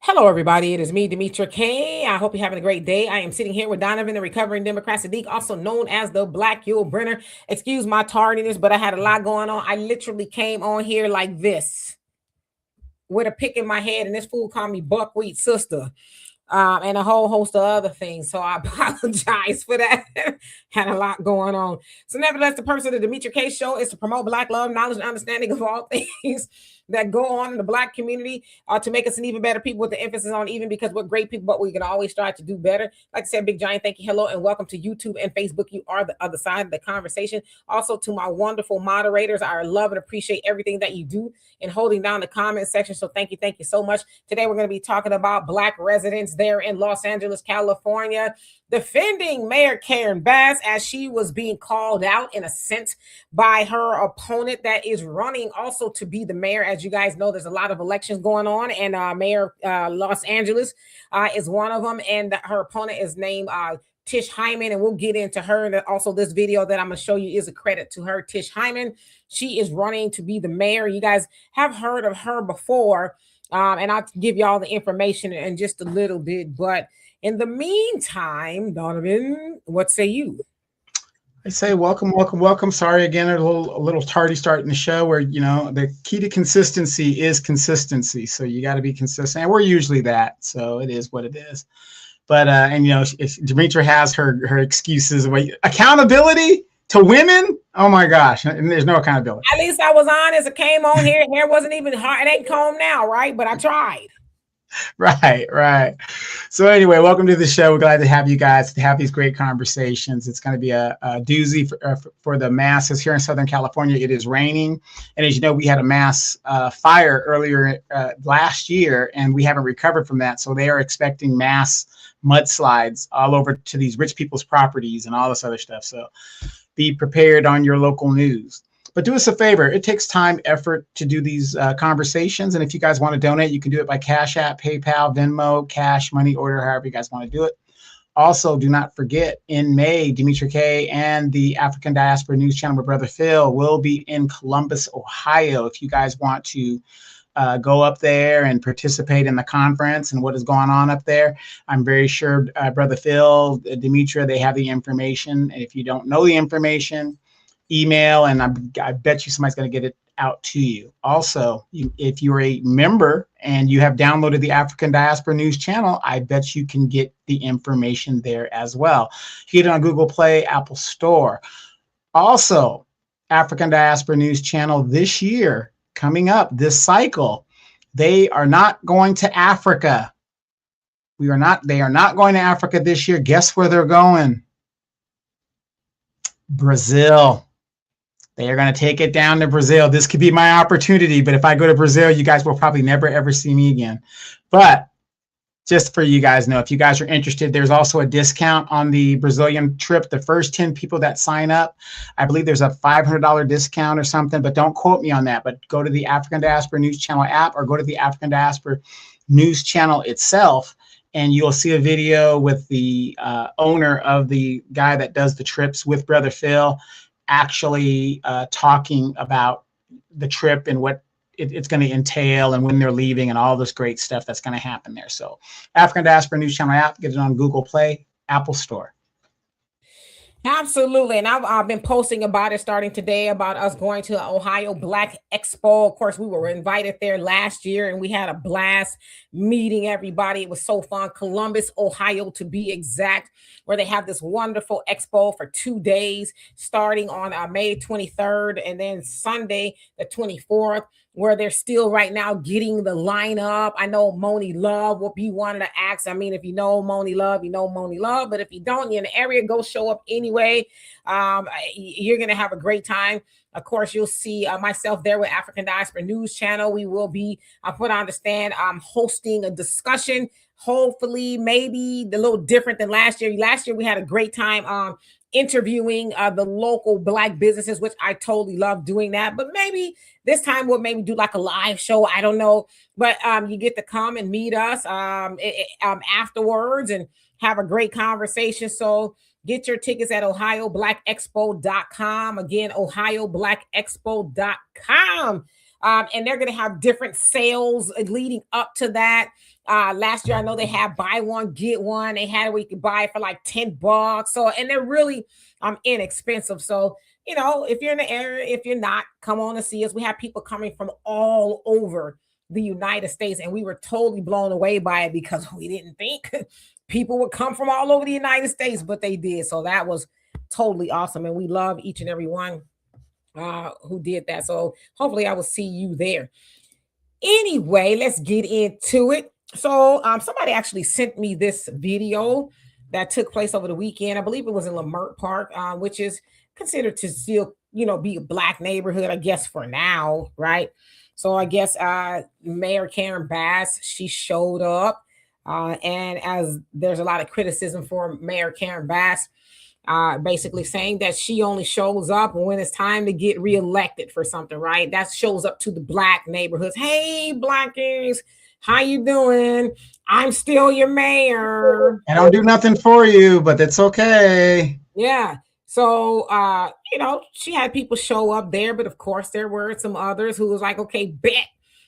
Hello, everybody. It is me, Demetra K. I hope you're having a great day. I am sitting here with Donovan, the recovering Democrat Saadiq, also known as the Black Yule Brenner. Excuse my tardiness, but I had a lot going on. I literally came on here like this with a pick in my head, and this fool called me Buckwheat Sister. And a whole host of other things. So I apologize for that. Had a lot going on. So, nevertheless, the purpose of the Demetra K Show is to promote Black love, knowledge, and understanding of all things that go on in the Black community to make us an even better people with the emphasis on even because we're great people, but we can always strive to do better. Like I said, big giant thank you, hello, and welcome to YouTube and Facebook. You are the other side of the conversation. Also, to my wonderful moderators, I love and appreciate everything that you do in holding down the comment section. So, thank you so much. Today, we're going to be talking about Black residents there in Los Angeles, California, defending Mayor Karen Bass as she was being called out in a sense by her opponent that is running also to be the mayor. As you guys know, there's a lot of elections going on, and Mayor Los Angeles is one of them, and her opponent is named Tish Hyman, and we'll get into her. And also, this video that I'm going to show you is a credit to her, Tish Hyman. She is running to be the mayor. You guys have heard of her before. And I'll give y'all the information in just a little bit. But in the meantime, Donovan, what say you? I say welcome. Sorry again, a little tardy starting the show. Where the key to consistency is consistency. So you got to be consistent, and we're usually that. So it is what it is. But if Demetra has her excuses, accountability to women. Oh my gosh, and there's no accountability. At least I was honest. I came on here. Hair wasn't even hard. It ain't combed now, right? But I tried. Right. So anyway, welcome to the show. We're glad to have you guys to have these great conversations. It's going to be a doozy for the masses here in Southern California. It is raining, and as you know, we had a mass fire earlier last year, and we haven't recovered from that. So they are expecting mass mudslides all over to these rich people's properties and all this other stuff. So be prepared on your local news. But do us a favor. It takes time, effort to do these conversations. And if you guys want to donate, you can do it by Cash App, PayPal, Venmo, cash, money order, however you guys want to do it. Also, do not forget, in May, Demetra K and the African Diaspora News Channel with Brother Phil will be in Columbus, Ohio. If you guys want to go up there and participate in the conference and what is going on up there, I'm very sure Brother Phil, Demetra, they have the information. And if you don't know the information, email, and I bet you somebody's going to get it out to you. Also, if you're a member and you have downloaded the African Diaspora News Channel, I bet you can get the information there as well. You get it on Google Play, Apple Store. Also, African Diaspora News Channel this year, coming up this cycle, they are not going to Africa. They are not going to Africa this year. Guess where they're going? Brazil. They are going to take it down to Brazil. This could be my opportunity, but if I go to Brazil, you guys will probably never, ever see me again. But just for you guys know, if you guys are interested, there's also a discount on the Brazilian trip. The first 10 people that sign up, I believe there's a $500 discount or something, but don't quote me on that. But go to the African Diaspora News Channel app or go to the African Diaspora News Channel itself, and you'll see a video with the owner of the guy that does the trips with Brother Phil, actually talking about the trip and what it's going to entail and when they're leaving and all this great stuff that's going to happen there. So African Diaspora News Channel app, get it on Google Play, Apple Store. Absolutely. And I've been posting about it starting today about us going to the Ohio Black Expo. Of course, we were invited there last year and we had a blast meeting everybody. It was so fun. Columbus, Ohio, to be exact, where they have this wonderful expo for 2 days, starting on May 23rd and then Sunday, the 24th. Where they're still right now getting the lineup. I know Moni Love will be one of the acts. I mean, if you know Moni Love, you know Moni Love. But if you don't, you're in the area, go show up anyway. You're going to have a great time. Of course, you'll see myself there with African Diaspora News Channel. We will be, I put on the stand, hosting a discussion. Hopefully, maybe a little different than last year. Last year, we had a great time interviewing the local Black businesses, which I totally love doing that. But maybe this time we'll maybe do like a live show. I don't know. But you get to come and meet us afterwards and have a great conversation. So get your tickets at ohioblackexpo.com. Again, ohioblackexpo.com. And they're going to have different sales leading up to that. Last year, I know they had buy one, get one. They had it where you could buy it for like $10. So, and they're really inexpensive. So, you know, if you're in the area, if you're not, come on and see us. We have people coming from all over the United States, and we were totally blown away by it because we didn't think people would come from all over the United States, but they did. So that was totally awesome. And we love each and every one who did that. So hopefully I will see you there. Anyway, let's get into it. So somebody actually sent me this video that took place over the weekend. I believe it was in Lamert Park, which is considered to still, you know, be a black neighborhood, I guess, for now, right? So I guess Mayor Karen Bass, she showed up. And as there's a lot of criticism for Mayor Karen Bass, basically saying that she only shows up when it's time to get reelected for something, right? That shows up to the black neighborhoods. Hey, blackies, how you doing? I'm still your mayor. I don't do nothing for you, but that's okay. Yeah. So, you know, she had people show up there, but of course there were some others who was like, okay, bet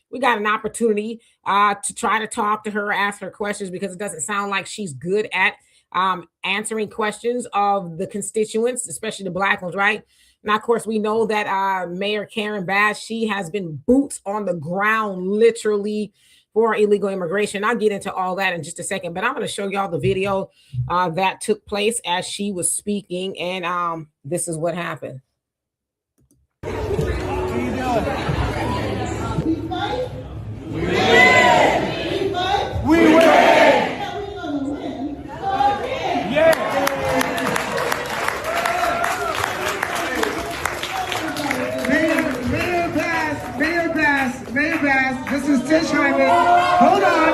we got an opportunity to try to talk to her, ask her questions, because it doesn't sound like she's good at answering questions of the constituents, especially the black ones, right? Now, of course, we know that Mayor Karen Bass, she has been boots on the ground, literally, for illegal immigration. I'll get into all that in just a second, but I'm going to show y'all the video that took place as she was speaking, and this is what happened. What are you doing? We fight. We win. We fight. We win. Now we're gonna win again. Yeah. Mayor Bass, this is Tish Hyman. Hold on.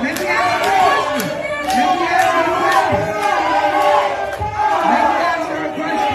Let me ask you a question.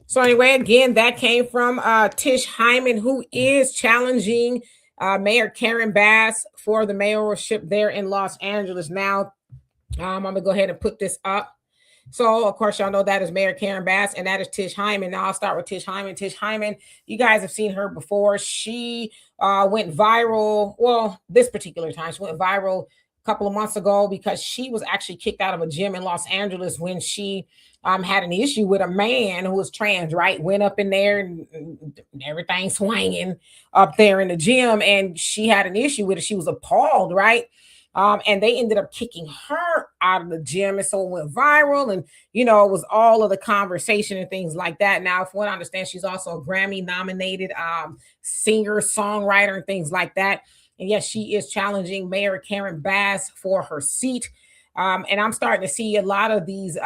So anyway, again, that came from Tish Hyman, who is challenging Mayor Karen Bass for the mayorship there in Los Angeles. Now, I'm going to go ahead and put this up. So, of course, y'all know that is Mayor Karen Bass, and that is Tish Hyman. Now, I'll start with Tish Hyman. Tish Hyman, you guys have seen her before. She went viral. Well, this particular time, she went viral a couple of months ago because she was actually kicked out of a gym in Los Angeles when she had an issue with a man who was trans, right? Went up in there and everything swinging up there in the gym, and she had an issue with it. She was appalled, right? And they ended up kicking her out of the gym, and so it went viral, and you know, it was all of the conversation and things like that. Now, from what I understand, she's also a Grammy-nominated singer, songwriter, and things like that. And yes, she is challenging Mayor Karen Bass for her seat. And I'm starting to see a lot of these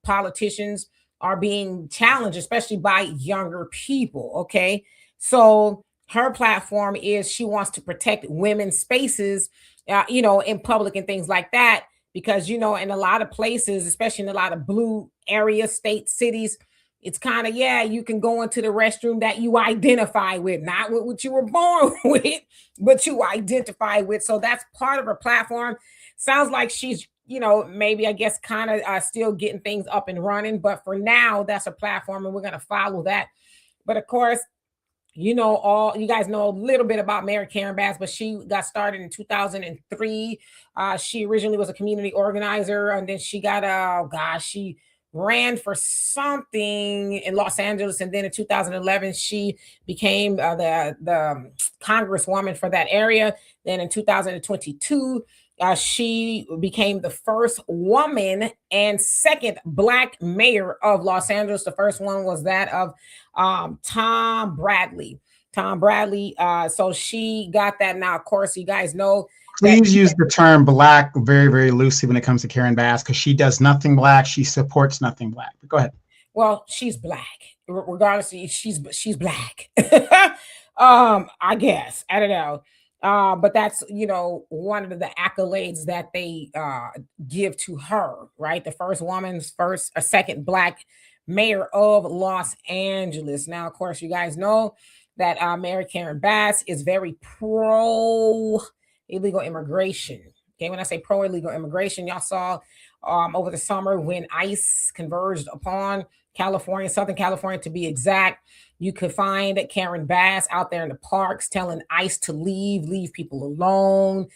politicians are being challenged, especially by younger people. Okay. So her platform is she wants to protect women's spaces, you know, in public and things like that. Because, you know, in a lot of places, especially in a lot of blue area, state cities, it's kind of, yeah, you can go into the restroom that you identify with, not with what you were born with, but you identify with. So that's part of her platform. Sounds like she's, you know, maybe I guess kind of still getting things up and running. But for now, that's a platform and we're going to follow that. But of course, you know, all you guys know a little bit about Mayor Karen Bass, but she got started in 2003. She originally was a community organizer, and then she got, she ran for something in Los Angeles, and then in 2011 she became the congresswoman for that area. Then in 2022 she became the first woman and second Black mayor of Los Angeles. The first one was that of Tom Bradley. So she got that. Now, of course, you guys know Please use the term black very, very loosely when it comes to Karen Bass, because she does nothing black. She supports nothing black. But go ahead. Well, she's black. Regardless, she's black. I guess. I don't know. But that's, one of the accolades that they give to her, right? The first woman's a second black mayor of Los Angeles. Now, of course, you guys know that Mayor Karen Bass is very pro illegal immigration. Okay, when I say pro illegal immigration, y'all saw over the summer when ICE converged upon California, Southern California to be exact. You could find Karen Bass out there in the parks telling ICE to leave people alone.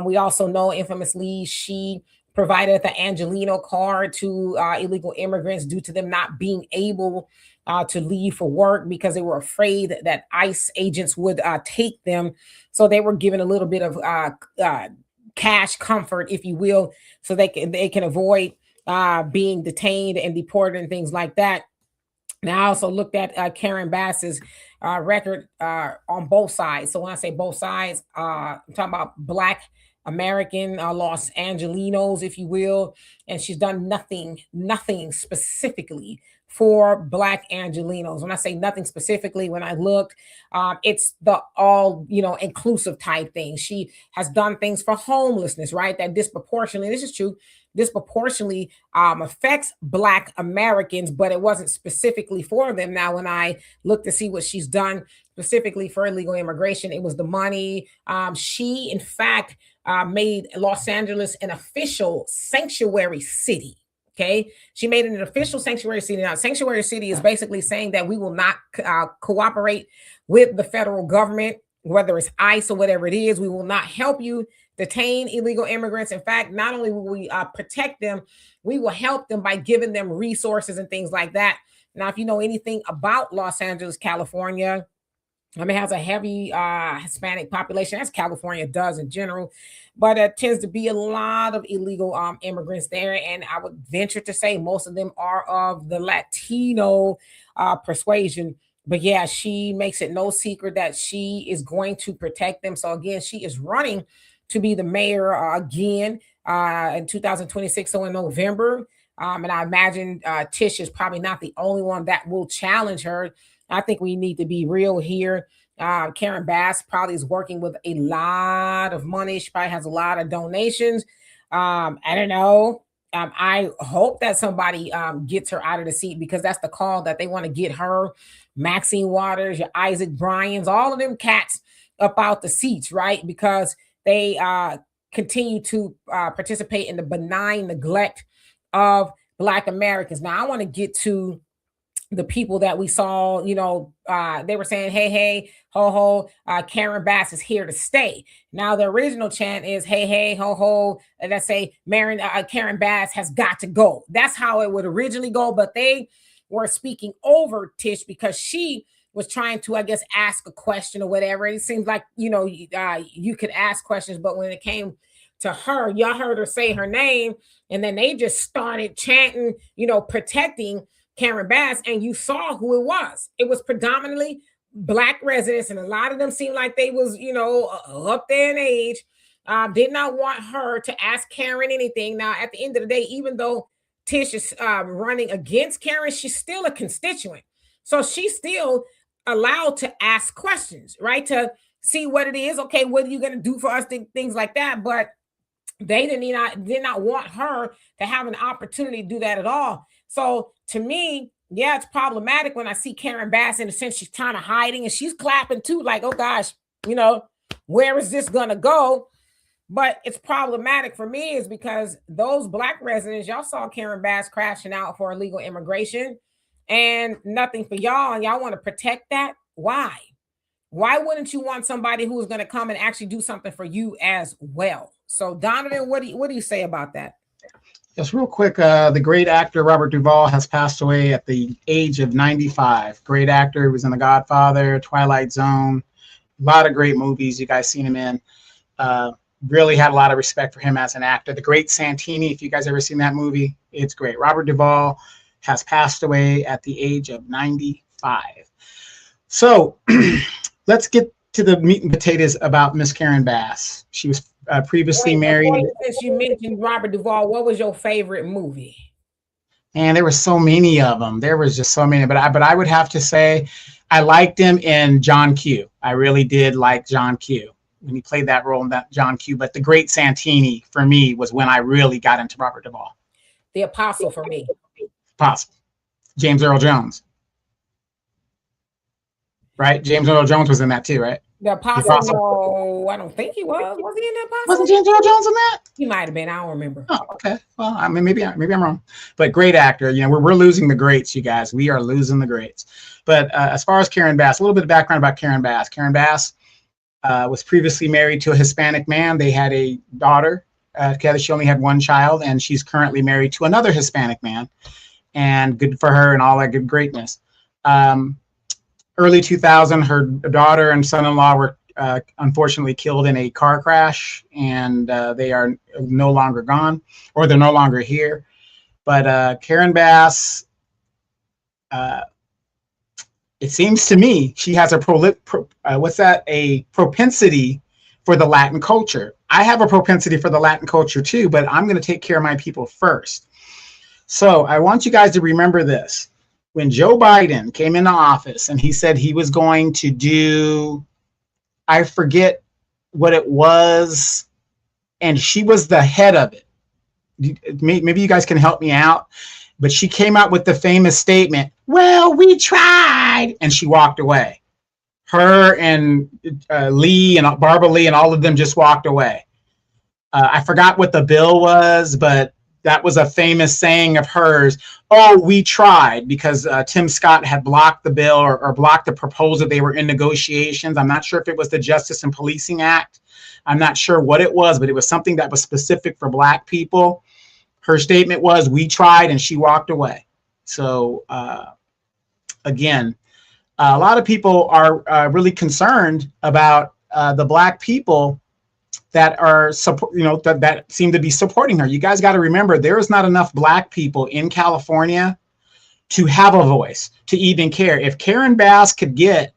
We also know infamously she provided the Angelino card to illegal immigrants due to them not being able to leave for work because they were afraid that ICE agents would take them. So they were given a little bit of cash comfort, if you will, so they can avoid being detained and deported and things like that. Now, I also looked at Karen Bass's record on both sides. So when I say both sides, I'm talking about Black American Los Angelinos, if you will, and she's done nothing specifically for Black Angelinos. When I say nothing specifically, when I looked, it's the all, inclusive type thing. She has done things for homelessness, right? That disproportionately, this is true, disproportionately affects Black Americans, but it wasn't specifically for them. Now, when I look to see what she's done specifically for illegal immigration, it was the money. She, in fact, made Los Angeles an official sanctuary city. Okay, she made it an official sanctuary city. Now, sanctuary city is basically saying that we will not cooperate with the federal government, whether it's ICE or whatever it is. We will not help you detain illegal immigrants. In fact, not only will we protect them, we will help them by giving them resources and things like that. Now, if you know anything about Los Angeles, California, it has a heavy Hispanic population, as California does in general, but it tends to be a lot of illegal immigrants there. And I would venture to say most of them are of the Latino persuasion. But yeah, she makes it no secret that she is going to protect them. So again, she is running to be the mayor again in 2026, so in November. And I imagine Tish is probably not the only one that will challenge her. I think we need to be real here. Karen Bass probably is working with a lot of money. She probably has a lot of donations. I don't know. I hope that somebody gets her out of the seat, because that's the call that they want to get her, Maxine Waters, your Isaac Bryans, all of them cats up out the seats, right? Because they continue to participate in the benign neglect of Black Americans. Now, I want to get to the people that we saw, they were saying, hey, ho, ho, Karen Bass is here to stay. Now, the original chant is, hey, ho, ho, and let's say Karen Bass has got to go. That's how it would originally go, but they were speaking over Tish because she was trying to, I guess, ask a question or whatever. It seems like, you could ask questions, but when it came to her, y'all heard her say her name, and then they just started chanting, protecting Karen Bass, and you saw who it was. It was predominantly Black residents, and a lot of them seemed like they was, up there in age, did not want her to ask Karen anything. Now, at the end of the day, even though Tish is running against Karen, she's still a constituent. So she's still allowed to ask questions, right? To see what it is. Okay, what are you going to do for us? Things like that. But they did not want her to have an opportunity to do that at all. So to me, yeah, it's problematic when I see Karen Bass, in a sense, she's kind of hiding and she's clapping too, like, oh gosh, where is this going to go? But it's problematic for me is because those Black residents, y'all saw Karen Bass crashing out for illegal immigration and nothing for y'all. And y'all want to protect that. Why? Why wouldn't you want somebody who's going to come and actually do something for you as well? So Donovan, what do you say about that? Yes, real quick, the great actor Robert Duvall has passed away at the age of 95. Great actor. He was in The Godfather, Twilight Zone, a lot of great movies you guys seen him in. Really had a lot of respect for him as an actor. The Great Santini, if you guys ever seen that movie, it's great. Robert Duvall has passed away at the age of 95. So let's get to the meat and potatoes about Miss Karen Bass. She was previously Wait, married. since you mentioned Robert Duvall, what was your favorite movie? And there were so many of them. There was just so many. But I would have to say, I liked him in John Q. I really did like John Q. when he played that role in that John Q. But the Great Santini for me was when I really got into Robert Duvall. The Apostle for me. Possible. James Earl Jones. Right? James Earl Jones was in that too, right? The Apostle, no, I don't think he was. Was he in the Apostle? Wasn't James Earl Jones in that? He might have been. I don't remember. Oh, okay. Well, I mean, maybe I'm wrong. But great actor. You know, we're losing the greats, you guys. We are losing the greats. But as far as Karen Bass, a little bit of background about Karen Bass. Karen Bass was previously married to a Hispanic man. They had a daughter together. She only had one child, and she's currently married to another Hispanic man. And good for her and all that good greatness. Early 2000, her daughter and son-in-law were unfortunately killed in a car crash, and they are no longer gone, or they're no longer here. But Karen Bass, it seems to me, she has a propensity for the Latin culture. I have a propensity for the Latin culture too, but I'm going to take care of my people first. So I want you guys to remember this. When Joe Biden came into office and he said he was going to do, I forget what it was, and she was the head of it. Maybe you guys can help me out, but she came out with the famous statement, "Well, we tried," and she walked away. Her and Lee and Barbara Lee and all of them just walked away. I forgot what the bill was, but that was a famous saying of hers. Oh, we tried, because Tim Scott had blocked the bill or blocked the proposal. They were in negotiations. I'm not sure if it was the Justice and Policing Act. I'm not sure what it was, but it was something that was specific for Black people. Her statement was, we tried, and she walked away. So again, a lot of people are really concerned about the Black people that are that seem to be supporting her. You guys got to remember, there is not enough Black people in California to have a voice, to even care. If Karen Bass could get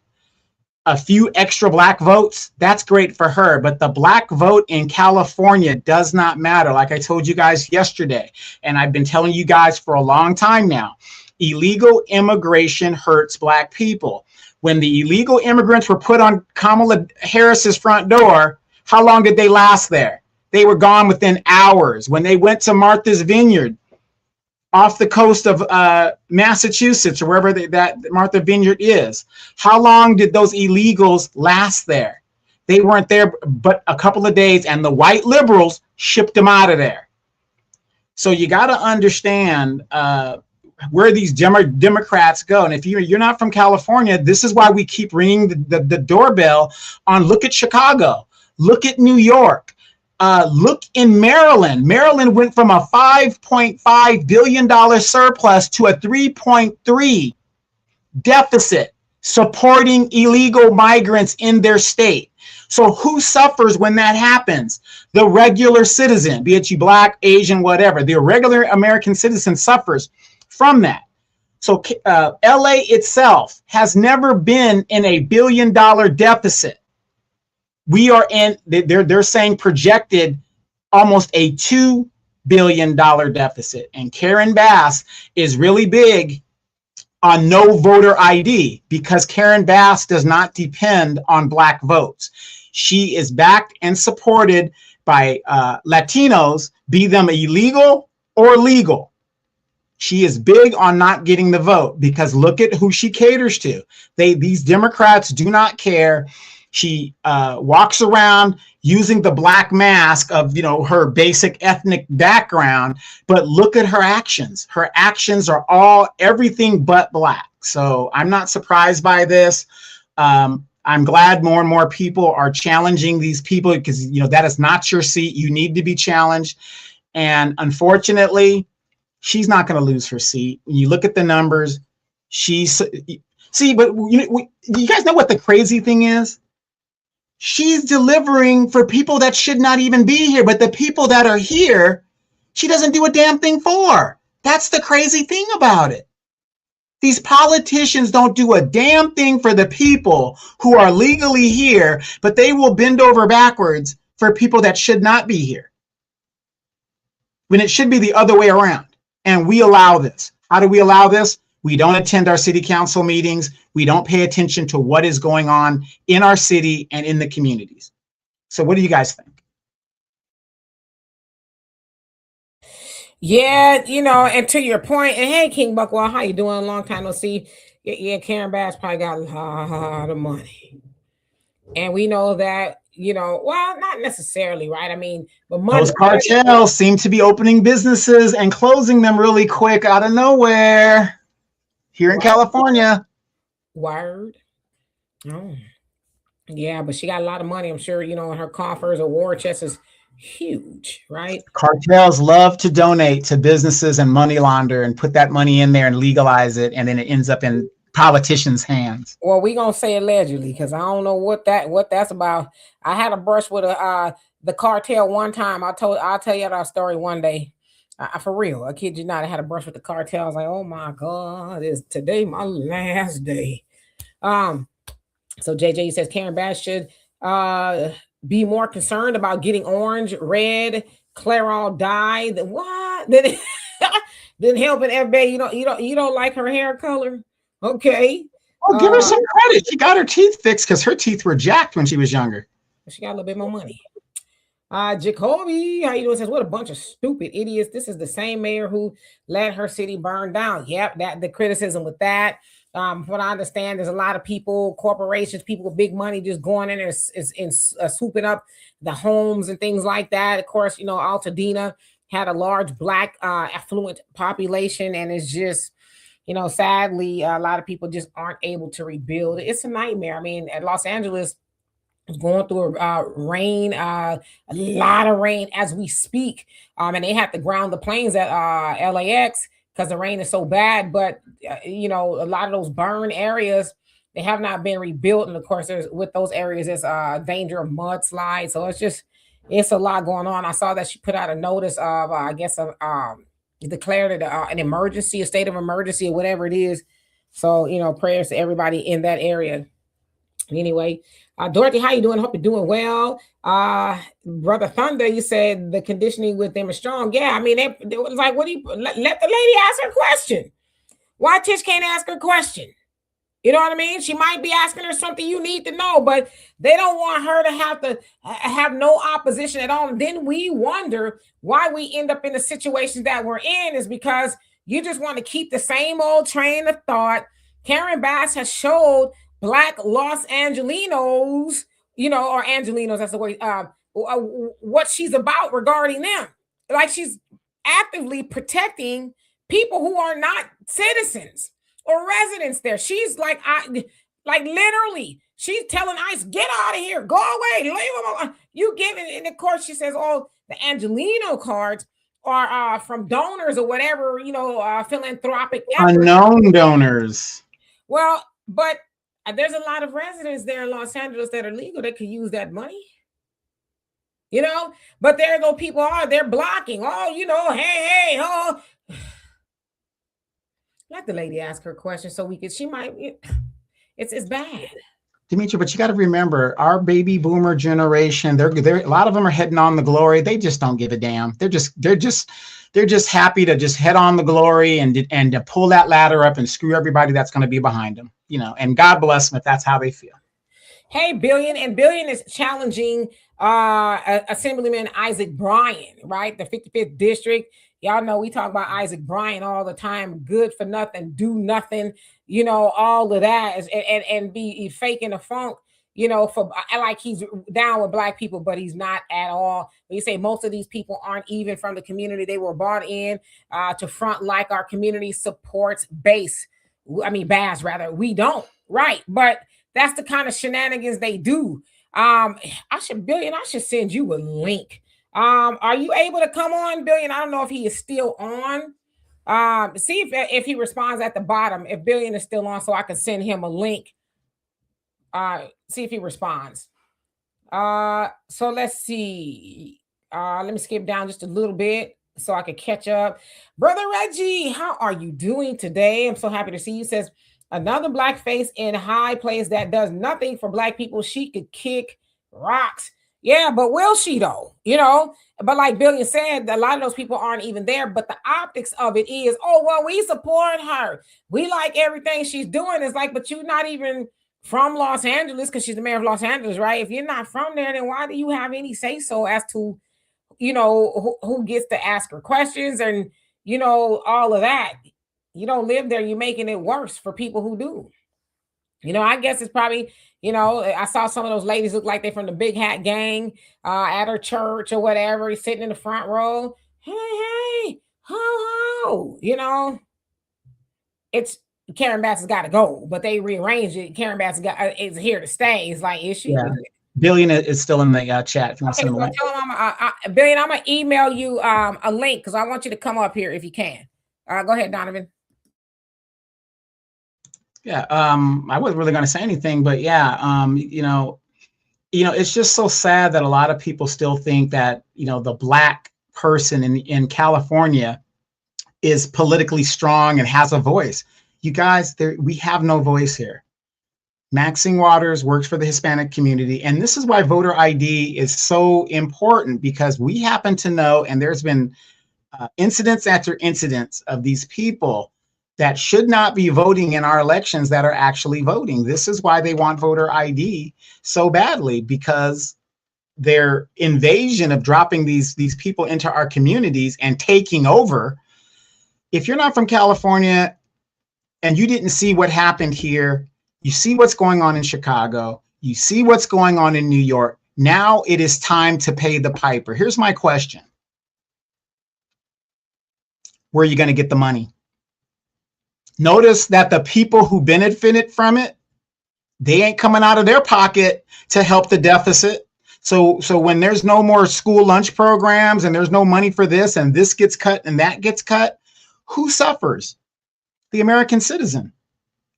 a few extra Black votes, that's great for her. But the Black vote in California does not matter. Like I told you guys yesterday, and I've been telling you guys for a long time now, illegal immigration hurts Black people. When the illegal immigrants were put on Kamala Harris's front door, how long did they last there? They were gone within hours. When they went to Martha's Vineyard off the coast of Massachusetts, or wherever that Martha Vineyard is, how long did those illegals last there? They weren't there but a couple of days, and the white liberals shipped them out of there. So you got to understand where these Democrats go. And if you're not from California, this is why we keep ringing the doorbell on, look at Chicago. Look at New York. Look in Maryland. Maryland went from a $5.5 billion surplus to a 3.3 deficit, supporting illegal migrants in their state. So who suffers when that happens? The regular citizen, be it you Black, Asian, whatever. The regular American citizen suffers from that. So LA itself has never been in a $1 billion deficit. We are in, they're saying projected almost a $2 billion deficit. And Karen Bass is really big on no voter ID, because Karen Bass does not depend on Black votes. She is backed and supported by Latinos, be them illegal or legal. She is big on not getting the vote, because look at who she caters to. These Democrats do not care. She walks around using the Black mask of, her basic ethnic background, but look at her actions. Her actions are all everything but Black. So I'm not surprised by this. I'm glad more and more people are challenging these people, because, that is not your seat. You need to be challenged. And unfortunately, she's not going to lose her seat. When you look at the numbers, but you guys know what the crazy thing is? She's delivering for people that should not even be here, but the people that are here, she doesn't do a damn thing for. That's the crazy thing about it. These politicians don't do a damn thing for the people who are legally here, but they will bend over backwards for people that should not be here, when it should be the other way around. And we allow this. How do we allow this? We don't attend our city council meetings. We don't pay attention to what is going on in our city and in the communities. So what do you guys think? Yeah, you know, and to your point, and hey, King Buckwell, how you doing? Long time no see. Yeah, Karen Bass probably got a lot of money. And we know that, you know, well, not necessarily, right? I mean, but money. Those cartels seem to be opening businesses and closing them really quick out of nowhere here in California. Word. Oh. Yeah, but she got a lot of money. I'm sure, you know, in her coffers or war chest is huge, right? Cartels love to donate to businesses and money launder and put that money in there and legalize it, and then it ends up in politicians' hands. Well, we gonna say allegedly because I don't know what that's about. I had a brush with the cartel one time. I'll tell you that story one day. For real, I kid you not. I had a brush with the cartel. I was like, oh my God, is today my last day? So JJ says Karen Bass should be more concerned about getting orange, red, Clairol dye than what? Then helping everybody. You don't like her hair color? Okay. Well, give her some credit. She got her teeth fixed because her teeth were jacked when she was younger. She got a little bit more money. Jacoby, how you doing? Says, what a bunch of stupid idiots. This is the same mayor who let her city burn down. Yep, that the criticism with that. From what I understand, there's a lot of people, corporations, people with big money just going in and swooping up the homes and things like that. Of course, you know, Altadena had a large black affluent population, and it's just, you know, sadly, a lot of people just aren't able to rebuild. It's a nightmare. I mean, at Los Angeles is going through rain, a lot of rain as we speak. And they have to ground the planes at LAX because the rain is so bad. But, you know, a lot of those burn areas, they have not been rebuilt. And of course, with those areas, there's a danger of mudslides. So it's a lot going on. I saw that she put out a notice of, declared it an emergency, a state of emergency, or whatever it is. So, you know, prayers to everybody in that area. Anyway, Dorothy, how you doing? Hope you're doing well. Brother Thunder, you said the conditioning with them is strong. Yeah, I mean, they was like, what do you let the lady ask her question? Why Tish can't ask her question? You know what I mean? She might be asking her something you need to know, but they don't want her to have no opposition at all. And then we wonder why we end up in the situations that we're in is because you just want to keep the same old train of thought. Karen Bass has showed Black Los Angelinos, you know, or Angelinos, that's the way, what she's about regarding them. Like she's actively protecting people who are not citizens or residents there. She's like literally, she's telling ICE, get out of here, go away, leave them alone. You give it, and of course she says, oh, the Angelino cards are from donors or whatever, you know, philanthropic efforts. Unknown donors. Well, but there's a lot of residents there in Los Angeles that are legal that could use that money. You know, but there those people they're blocking. Oh, you know, hey, oh. Let the lady ask her question so she might, it's bad. Dimitri, but you got to remember, our baby boomer generation, they're a lot of them are heading on the glory. They just don't give a damn. They're just happy to just head on the glory and to pull that ladder up and screw everybody that's going to be behind them, you know, and God bless them if that's how they feel. Hey, Billion is challenging Assemblyman Isaac Bryan, right? The 55th district. Y'all know we talk about Isaac Bryan all the time. Good for nothing, do nothing, you know, all of that, and be faking the funk, you know, for like he's down with Black people, but he's not at all. You say most of these people aren't even from the community. They were brought in to front like our community supports base. I mean, Bass rather. We don't, right? But that's the kind of shenanigans they do. I should send you a link. Are you able to come on, Billion? I don't know if he is still on. See if he responds at the bottom. If Billion is still on, so I can send him a link. See if he responds. So let's see. Let me skip down just a little bit so I can catch up. Brother Reggie, how are you doing today? I'm so happy to see you. Says another Black face in high place that does nothing for Black people. She could kick rocks. Yeah, but will she though? You know, but like Billion said, a lot of those people aren't even there. But the optics of it is, oh well, we support her. We like everything she's doing. It's like, but you're not even from Los Angeles because she's the mayor of Los Angeles, right? If you're not from there, then why do you have any say so as to, you know, who gets to ask her questions and you know all of that? You don't live there. You're making it worse for people who do. You know, I guess it's probably, you know, I saw some of those ladies look like they're from the Big Hat Gang at her church or whatever, sitting in the front row. Hey, hey, ho, ho. You know, it's Karen Bass has got to go, but they rearranged it. Karen Bass is here to stay. It's like, is she? Yeah. Billion is still in the chat. If you want to Okay, send so him a link. tell them Billion, I'm going to email you a link because I want you to come up here if you can. Go ahead, Donovan. Yeah, I wasn't really going to say anything, but yeah, you know, it's just so sad that a lot of people still think that, you know, the Black person in California is politically strong and has a voice. You guys, we have no voice here. Maxine Waters works for the Hispanic community, and this is why voter ID is so important, because we happen to know, and there's been incidents after incidents of these people that should not be voting in our elections that are actually voting. This is why they want voter ID so badly, because their invasion of dropping these people into our communities and taking over. If you're not from California and you didn't see what happened here, you see what's going on in Chicago, you see what's going on in New York. Now it is time to pay the piper. Here's my question. Where are you going to get the money? Notice that the people who benefited from it, they ain't coming out of their pocket to help the deficit. So when there's no more school lunch programs and there's no money for this and this gets cut and that gets cut, who suffers? The American citizen.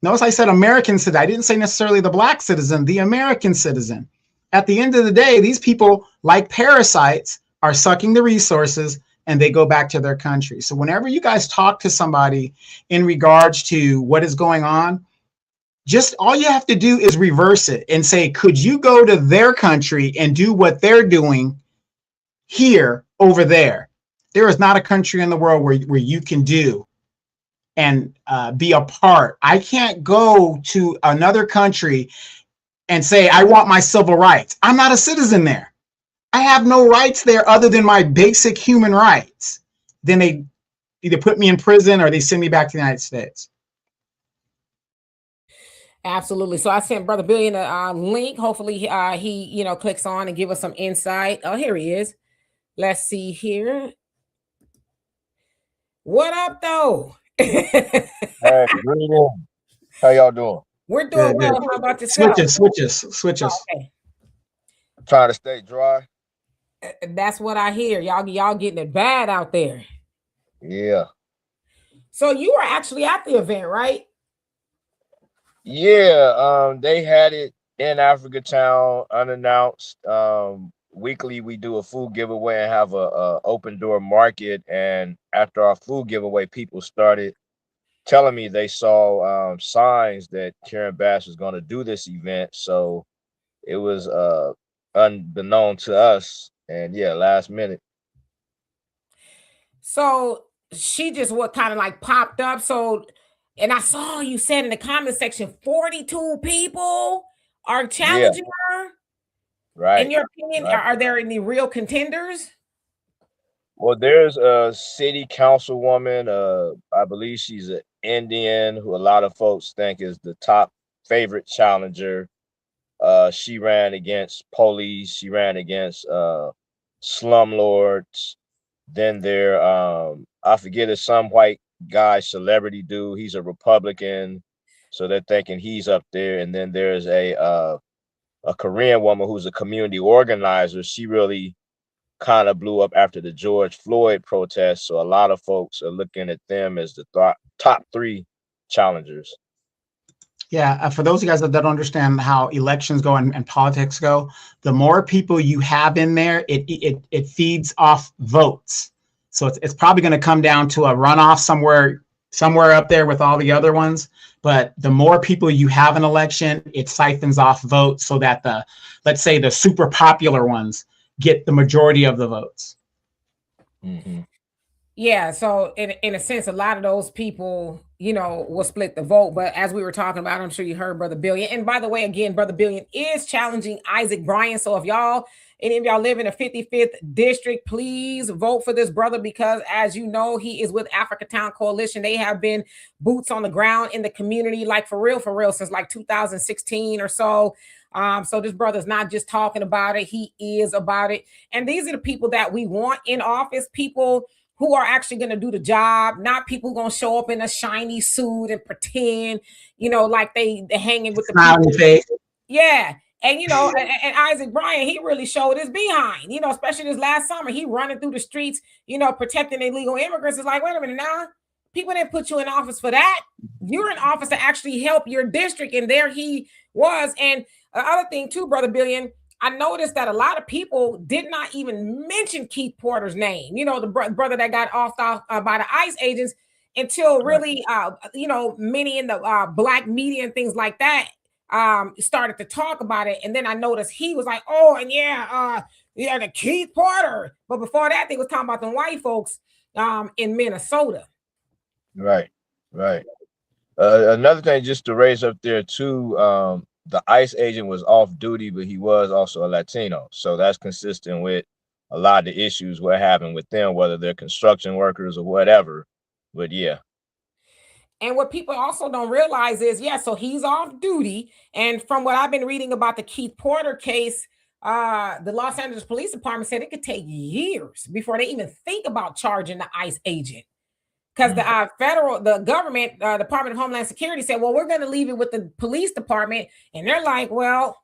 Notice I said American citizen. I didn't say necessarily the Black citizen, the American citizen. At the end of the day, these people, like parasites, are sucking the resources and they go back to their country. So whenever you guys talk to somebody in regards to what is going on, just all you have to do is reverse it and say, could you go to their country and do what they're doing here over there? There is not a country in the world where you can do and be a part. I can't go to another country and say, I want my civil rights. I'm not a citizen there. I have no rights there other than my basic human rights. Then they either put me in prison or they send me back to the United States. Absolutely. So I sent Brother Billion a link. Hopefully he, you know, clicks on and give us some insight. Oh, here he is. Let's see here. What up, though? Hey, greetings. How y'all doing? We're doing well. How about yourself? Switches. Oh, okay. Trying to stay dry. That's what I hear. Y'all getting it bad out there. Yeah. So you were actually at the event, right? Yeah. They had it in Africa Town unannounced. Weekly we do a food giveaway and have a open door market. And after our food giveaway, people started telling me they saw signs that Karen Bass was going to do this event. So it was unbeknown to us. And yeah, last minute. So she just what kind of like popped up. So, and I saw you said in the comment section, 42 people are challenging her. Right. In your opinion, right. Are there any real contenders? Well, there's a city councilwoman. I believe she's an Indian who a lot of folks think is the top favorite challenger. She ran against police. She ran against slumlords. Then there, I forget, it's some white guy, celebrity dude. He's a Republican, so they're thinking he's up there. And then there's a Korean woman who's a community organizer. She really kind of blew up after the George Floyd protest. So a lot of folks are looking at them as the top three challengers. Yeah, for those of you guys that don't understand how elections go and politics go, the more people you have in there, it feeds off votes. So it's probably going to come down to a runoff somewhere somewhere up there with all the other ones. But the more people you have in election, it siphons off votes so that let's say the super popular ones get the majority of the votes. Mm-hmm. Yeah, so in a sense, a lot of those people, will split the vote. But as we were talking about, I'm sure you heard Brother Billion. And by the way, again, Brother Billion is challenging Isaac Bryan. So if any of y'all live in a 55th district, please vote for this brother, because as you know, he is with Africa Town Coalition. They have been boots on the ground in the community, like for real, since like 2016 or so. So this brother's not just talking about it, he is about it. And these are the people that we want in office, people who are actually going to do the job, not people going to show up in a shiny suit and pretend, like they're hanging with the people. Face. Yeah. And, and Isaac Bryan, he really showed his behind, especially this last summer. He running through the streets, protecting illegal immigrants. It's like, wait a minute now. People didn't put you in office for that. You're in office to actually help your district. And there he was. And the other thing too, Brother Billion, I noticed that a lot of people did not even mention Keith Porter's name, the brother that got off by the ICE agents, until really, many in the black media and things like that started to talk about it. And then I noticed he was like, oh, and the Keith Porter. But before that, they was talking about the white folks in Minnesota. Right. Another thing just to raise up there too, the ICE agent was off duty, but he was also a Latino. So that's consistent with a lot of the issues we're having with them, whether they're construction workers or whatever. But yeah. And what people also don't realize is, so he's off duty. And from what I've been reading about the Keith Porter case, the Los Angeles Police Department said it could take years before they even think about charging the ICE agent. Because the government, Department of Homeland Security said, well, we're going to leave it with the police department. And they're like, well,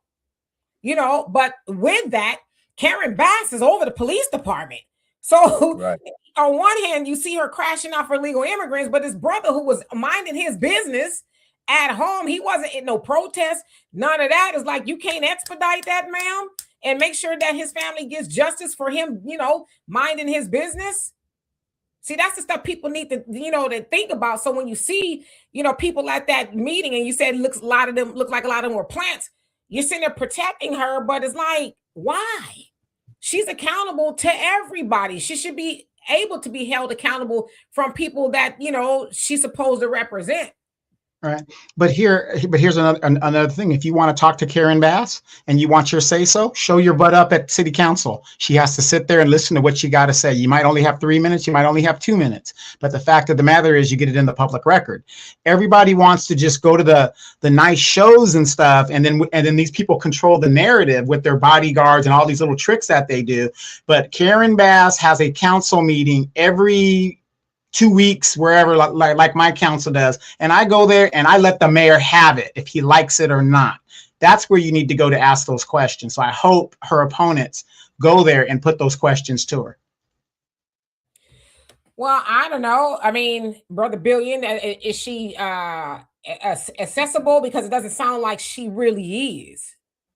but with that, Karen Bass is over the police department. So right. On one hand, you see her crashing out for illegal immigrants, but his brother, who was minding his business at home, he wasn't in no protest, none of that. Is like, you can't expedite that, ma'am, and make sure that his family gets justice for him, minding his business. See, that's the stuff people need to, to think about. So when you see, people at that meeting, and you said look like a lot of them were plants, you're sitting there protecting her, but it's like, why? She's accountable to everybody. She should be able to be held accountable from people that, she's supposed to represent. Right. But here's another thing. If you want to talk to Karen Bass and you want your say so, show your butt up at city council. She has to sit there and listen to what you got to say. You might only have 3 minutes. You might only have 2 minutes. But the fact of the matter is you get it in the public record. Everybody wants to just go to the nice shows and stuff. And then these people control the narrative with their bodyguards and all these little tricks that they do. But Karen Bass has a council meeting every 2 weeks, wherever, like my council does. And I go there and I let the mayor have it if he likes it or not. That's where you need to go to ask those questions. So I hope her opponents go there and put those questions to her. Well, I don't know. I mean, Brother Billion, is she accessible? Because it doesn't sound like she really is.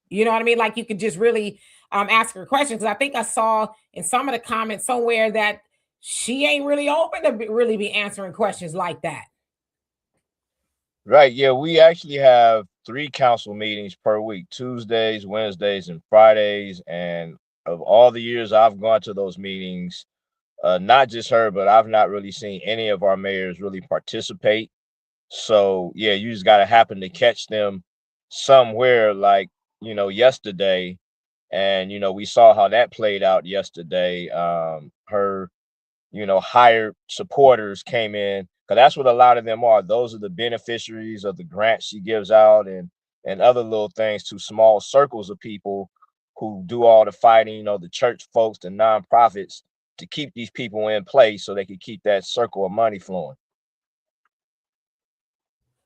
You know what I mean? Like you could just really ask her questions. Because I think I saw in some of the comments somewhere that she ain't really open to really be answering questions like that. Right. Yeah, we actually have 3 council meetings per week, Tuesdays, Wednesdays, and Fridays. And of all the years I've gone to those meetings, not just her, but I've not really seen any of our mayors really participate. So yeah, you just got to happen to catch them somewhere, like, yesterday. And, we saw how that played out yesterday. Her hired supporters came in, because that's what a lot of them are. Those are the beneficiaries of the grants she gives out and other little things to small circles of people who do all the fighting, the church folks, the nonprofits, to keep these people in place so they can keep that circle of money flowing.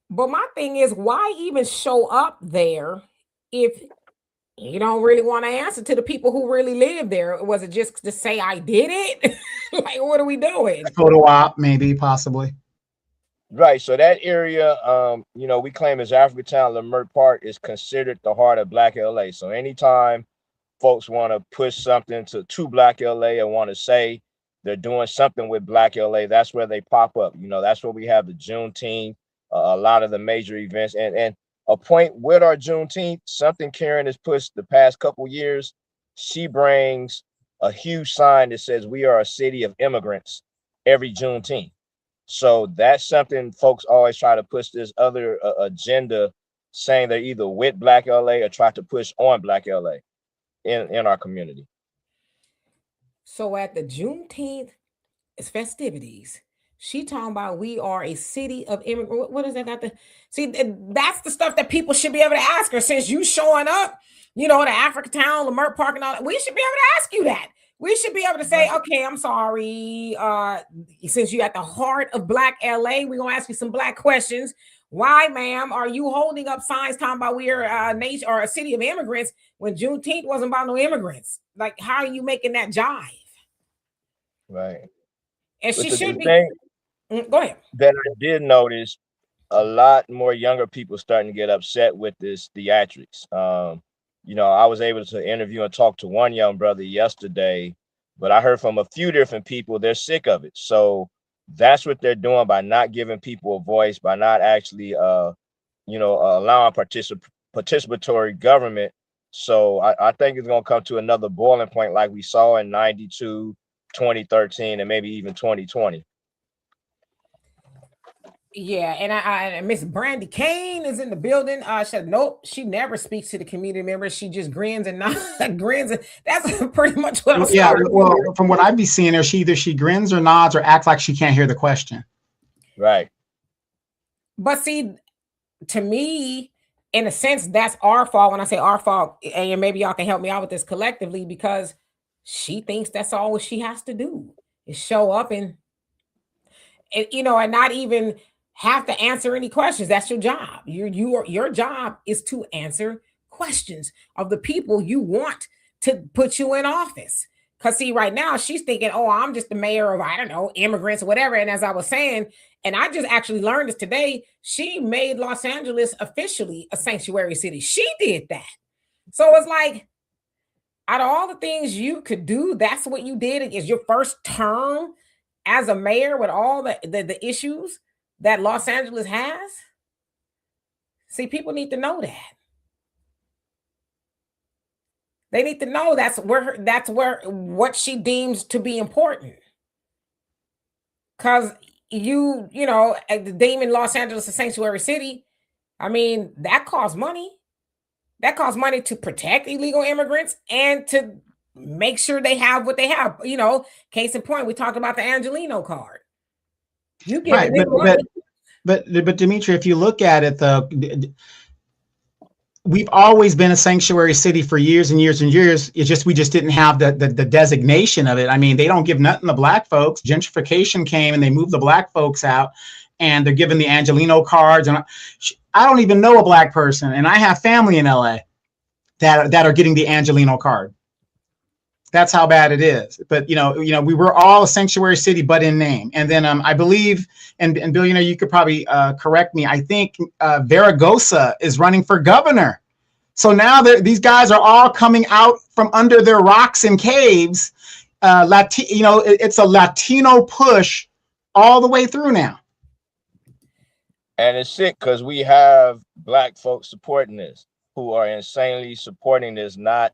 But my thing is, why even show up there if you don't really want to answer to the people who really live there? Was it just to say I did it? Like, what are we doing? Photo op, maybe, possibly. Right. So that area, we claim as Africatown, Leimert Park is considered the heart of Black LA. So anytime folks want to push something to Black LA and want to say they're doing something with Black LA, that's where they pop up. You know, that's where we have the Juneteenth, a lot of the major events. And a point with our Juneteenth, something Karen has pushed the past couple years, she brings a huge sign that says we are a city of immigrants every Juneteenth. So that's something folks always try to push this other agenda, saying they're either with Black LA or try to push on Black LA in our community. So at the Juneteenth festivities, she talking about we are a city of immigrants. What does that got to see? That's the stuff that people should be able to ask her. Since you showing up, you know, the Africa Town, Lamert Park, and all that, we should be able to ask you that. We should be able to say, okay, I'm sorry. Since you're at the heart of Black LA, we're gonna ask you some Black questions. Why, ma'am, are you holding up signs talking about we are a nation or a city of immigrants when Juneteenth wasn't about no immigrants? Like, how are you making that jive? Right. And But she the should be. thing Go ahead. that I did notice, a lot more younger people starting to get upset with this theatrics. You know, I was able to interview and talk to one young brother yesterday, but I heard from a few different people, they're sick of it. So that's what they're doing by not giving people a voice, by not actually, you know, allowing participatory government. So I think it's going to come to another boiling point like we saw in 92, 2013, and maybe even 2020. Yeah, and I Miss Brandy Kane is in the building. She said, nope, she never speaks to the community members. She just grins and nods, grins. And that's pretty much what I'm Yeah, starting. well, from what I'd be seeing her, she grins or nods or acts like she can't hear the question. Right. But see, to me, in a sense, that's our fault. When I say our fault, and maybe y'all can help me out with this collectively, because she thinks that's all she has to do is show up and you know, and not even have to answer any questions. That's your job. Your job is to answer questions of the people you want to put you in office. Because see, right now she's thinking, oh, I'm just the mayor of, I don't know, immigrants or whatever. And as I was saying, and I just actually learned this today, she made Los Angeles officially a sanctuary city. She did that. So it's like, out of all the things you could do, that's what you did. Is your first term as a mayor with all the issues that Los Angeles has. See, people need to know that. They need to know that's where what she deems to be important. Because you know, deeming Los Angeles a sanctuary city, I mean, that costs money. That costs money to protect illegal immigrants and to make sure they have what they have. You know, case in point, we talked about the Angelino card. You give Right, them money. but Dimitri, if you look at it, we've always been a sanctuary city for years and years and years. It's just we just didn't have the designation of it. I mean, they don't give nothing to Black folks. Gentrification came and they moved the Black folks out, and they're giving the Angelino cards. And I don't even know a Black person, and I have family in LA that are getting the Angelino card. That's how bad it is. But you know, we were all a sanctuary city, but in name. And then I believe, and Bill, you know, you could probably correct me. I think Zaragoza is running for governor. So now these guys are all coming out from under their rocks and caves. You know, it's a Latino push all the way through now. And it's sick because we have Black folks supporting this, who are insanely supporting this, not,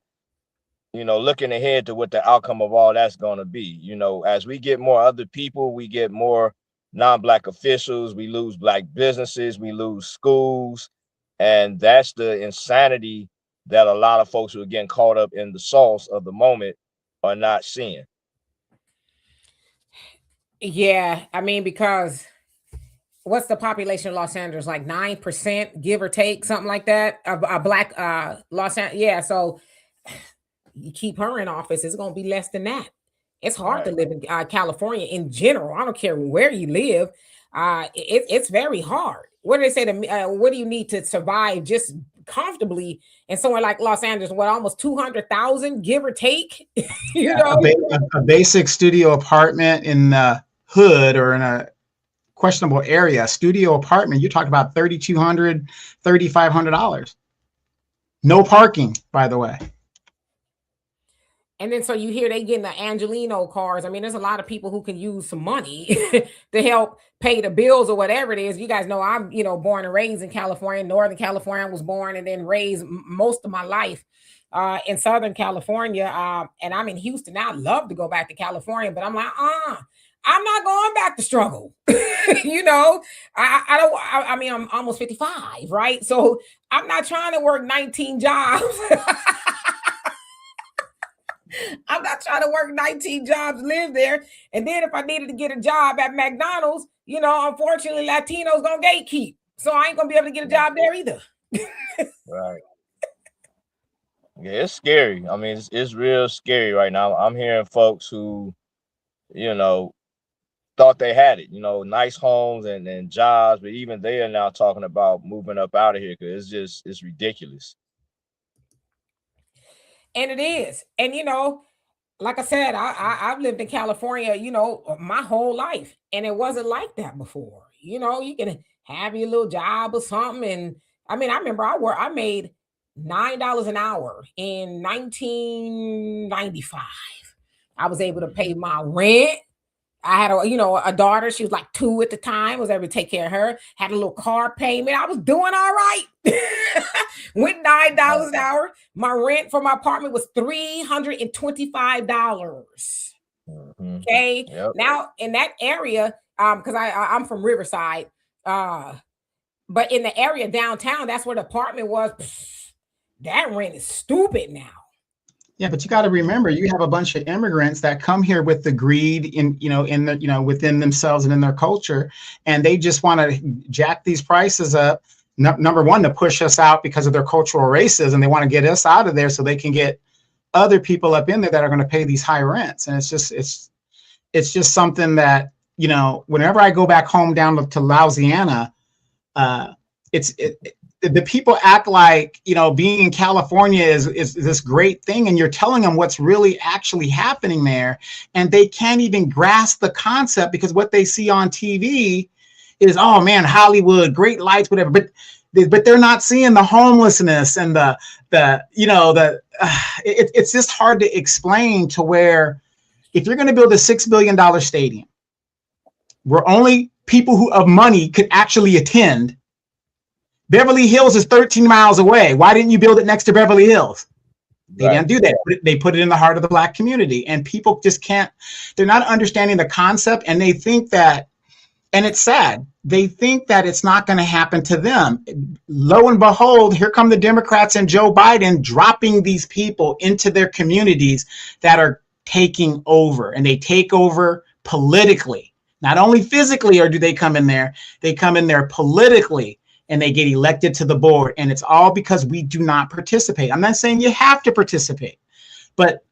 you know, looking ahead to what the outcome of all that's going to be. You know, as we get more other people, we get more non-Black officials, we lose Black businesses, we lose schools. And that's the insanity that a lot of folks who are getting caught up in the sauce of the moment are not seeing. Yeah, I mean, because what's the population of Los Angeles? Like 9%, give or take, something like that. A Black Los Angeles. Yeah, so you keep her in office, it's going to be less than that. It's hard to live in California in general. I don't care where you live. It's very hard. What do they say to what do you need to survive just comfortably in somewhere like Los Angeles? What, almost 200,000, give or take? You know, a basic studio apartment in the hood or in a questionable area, studio apartment, you talk about $3,200, $3,500. No parking, by the way. And then so you hear they getting the Angelino cars. I mean, there's a lot of people who can use some money to help pay the bills or whatever it is. You guys know I'm, born and raised in California, Northern California. I was born and then raised most of my life in Southern California. And I'm in Houston now. I'd love to go back to California, but I'm like, I'm not going back to struggle. I mean, I'm almost 55, right? So I'm not trying to work 19 jobs. I'm not trying to work 19 jobs, live there. And then if I needed to get a job at McDonald's, unfortunately, Latinos gonna gatekeep. So I ain't gonna be able to get a job there either. Right. Yeah, it's scary. I mean, it's real scary right now. I'm hearing folks who, thought they had it, nice homes and jobs, but even they are now talking about moving up out of here because it's ridiculous. And it is. And like I said, I've lived in California, my whole life, and it wasn't like that before. You can have your little job or something, and I mean, I remember I made $9 an hour in 1995. I was able to pay my rent. I had a daughter. She was like 2 at the time. Was able to take care of her. Had a little car payment. I was doing all right. With $9 an hour. My rent for my apartment was $325. Okay. Yep. Now in that area, because I'm from Riverside, but in the area downtown, that's where the apartment was. That rent is stupid now. Yeah, but you got to remember, you have a bunch of immigrants that come here with the greed within themselves and in their culture, and they just want to jack these prices up. Number one, to push us out because of their cultural racism. They want to get us out of there so they can get other people up in there that are going to pay these high rents. And it's just something that, whenever I go back home down to Louisiana, the people act like, being in California is this great thing. And you're telling them what's really actually happening there. And they can't even grasp the concept because what they see on TV is, oh man, Hollywood, great lights, whatever. But they're not seeing the homelessness and it's just hard to explain to where if you're going to build a $6 billion stadium where only people who have money could actually attend, Beverly Hills is 13 miles away. Why didn't you build it next to Beverly Hills? They didn't do that. They put it in the heart of the Black community, and people just can't, they're not understanding the concept, and they think that, and it's sad, they think that it's not going to happen to them. Lo and behold, here come the Democrats and Joe Biden dropping these people into their communities that are taking over, and they take over politically. Not only physically or do they come in there politically, and they get elected to the board. And it's all because we do not participate. I'm not saying you have to participate, but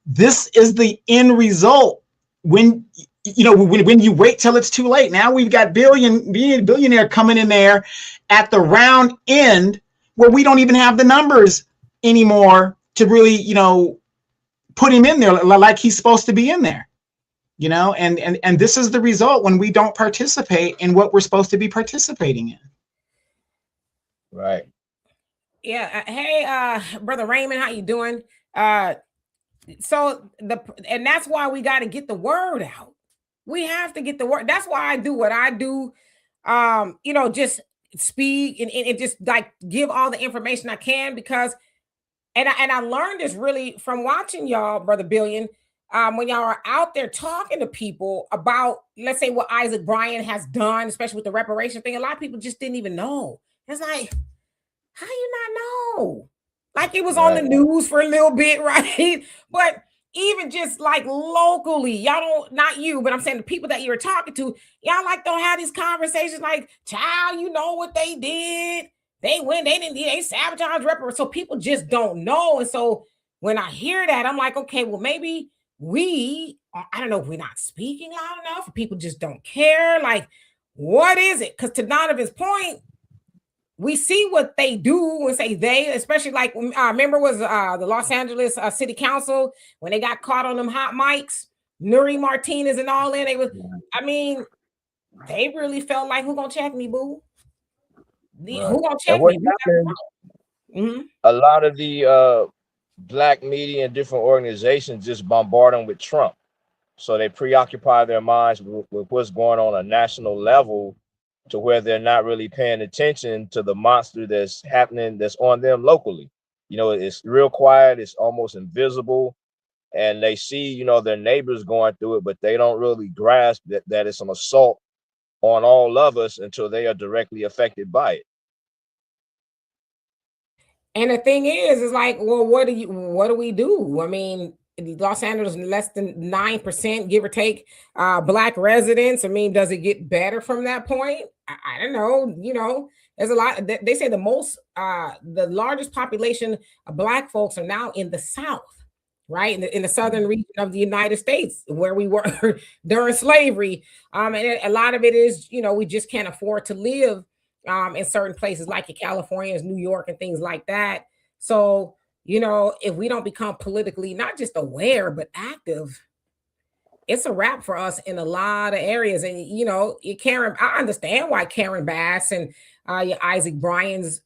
this is the end result when you wait till it's too late. Now we've got billionaire coming in there at the round end where we don't even have the numbers anymore to really, put him in there like he's supposed to be in there, and this is the result when we don't participate in what we're supposed to be participating in. Right. Yeah. Hey, brother Raymond, how you doing? So and that's why we got to get the word out. We have to get the word. That's why I do what I do. Just speak and just like give all the information I can because, and I learned this really from watching y'all, Brother Billion. When y'all are out there talking to people about, let's say, what Isaac Bryan has done, especially with the reparation thing, a lot of people just didn't even know. It's like, how you not know? Like it was on the news for a little bit, right? But even just like locally, y'all don't, not you, but I'm saying the people that you're talking to, y'all like don't have these conversations like, child, you know what they did? They sabotaged reparation. So people just don't know. And so when I hear that, I'm like, okay, well, maybe I don't know if we're not speaking loud enough, or people just don't care. Like, what is it? Because to Donovan's point, we see what they do and say they, especially like, remember was the Los Angeles City Council when they got caught on them hot mics, Nuri Martinez and all in. They really felt like, who gonna check me, boo? Who gonna check me? A lot of the black media and different organizations just bombard them with Trump. So they preoccupy their minds with what's going on a national level to where they're not really paying attention to the monster that's happening, that's on them locally. You know, it's real quiet, it's almost invisible. And they see, you know, their neighbors going through it, but they don't really grasp that it's an assault on all of us until they are directly affected by it. And the thing is like, well, what do we do? I mean, Los Angeles less than 9%, give or take, black residents. I mean, does it get better from that point? I don't know. You know, there's a lot. They say the largest population of black folks are now in the South, right? In the southern region of the United States, where we were during slavery. And a lot of it is, you know, we just can't afford to live in certain places like in California, New York, and things like that. So, you know, if we don't become politically not just aware but active, it's a wrap for us in a lot of areas. And you know, I understand why Karen Bass and Isaac Bryan's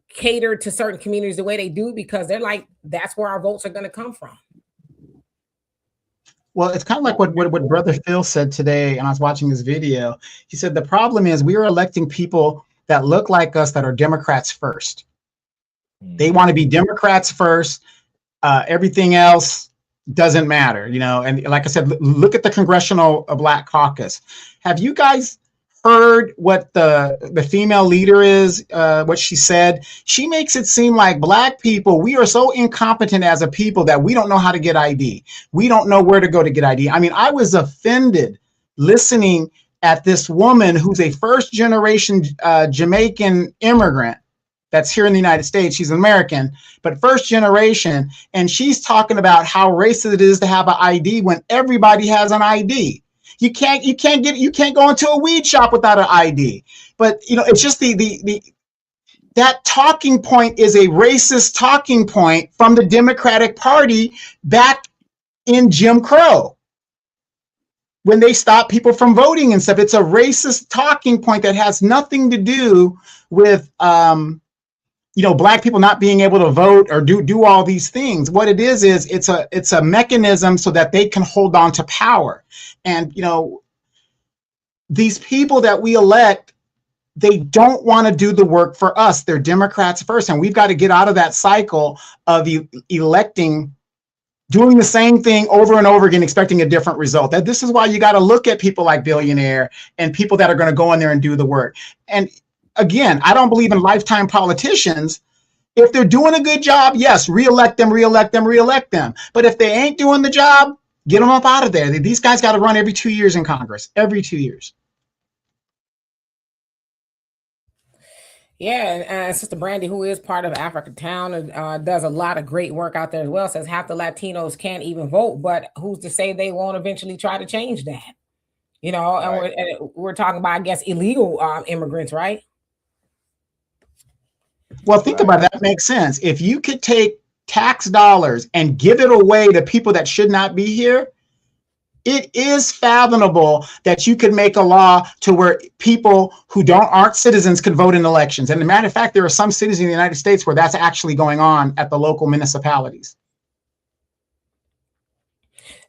cater to certain communities the way they do, because they're like, that's where our votes are going to come from. Well, it's kind of like what Brother Phil said today, and I was watching this video. He said the problem is we are electing people that look like us that are Democrats first. They want to be Democrats first. Everything else doesn't matter, you know. And like I said, look at the Congressional Black Caucus. Have you guys heard what the female leader is, what she said? She makes it seem like black people, we are so incompetent as a people that we don't know how to get ID. We don't know where to go to get ID. I mean, I was offended listening at this woman who's a first generation Jamaican immigrant that's here in the United States. She's an American, but first generation. And she's talking about how racist it is to have an ID when everybody has an ID. You can't go into a weed shop without an ID. But you know, it's just that talking point is a racist talking point from the Democratic Party back in Jim Crow, when they stopped people from voting and stuff. It's a racist talking point that has nothing to do with you know, black people not being able to vote or do all these things. What it is it's a mechanism so that they can hold on to power. And you know, these people that we elect, they don't want to do the work for us. They're Democrats first, and we've got to get out of that cycle of electing, doing the same thing over and over again, expecting a different result. This is why you got to look at people like Billionaire and people that are going to go in there and do the work. And again, I don't believe in lifetime politicians. If they're doing a good job, yes, reelect them. But if they ain't doing the job, get them up out of there. These guys got to run every 2 years in Congress, every 2 years. Yeah, and Sister Brandy, who is part of Africa Town, does a lot of great work out there as well, says half the Latinos can't even vote, but who's to say they won't eventually try to change that? You know, right. And we're talking about, I guess, illegal immigrants, right? Well, think about it. That makes sense. If you could take tax dollars and give it away to people that should not be here, it is fathomable that you could make a law to where people who aren't citizens could vote in elections. And as a matter of fact, there are some cities in the United States where that's actually going on at the local municipalities.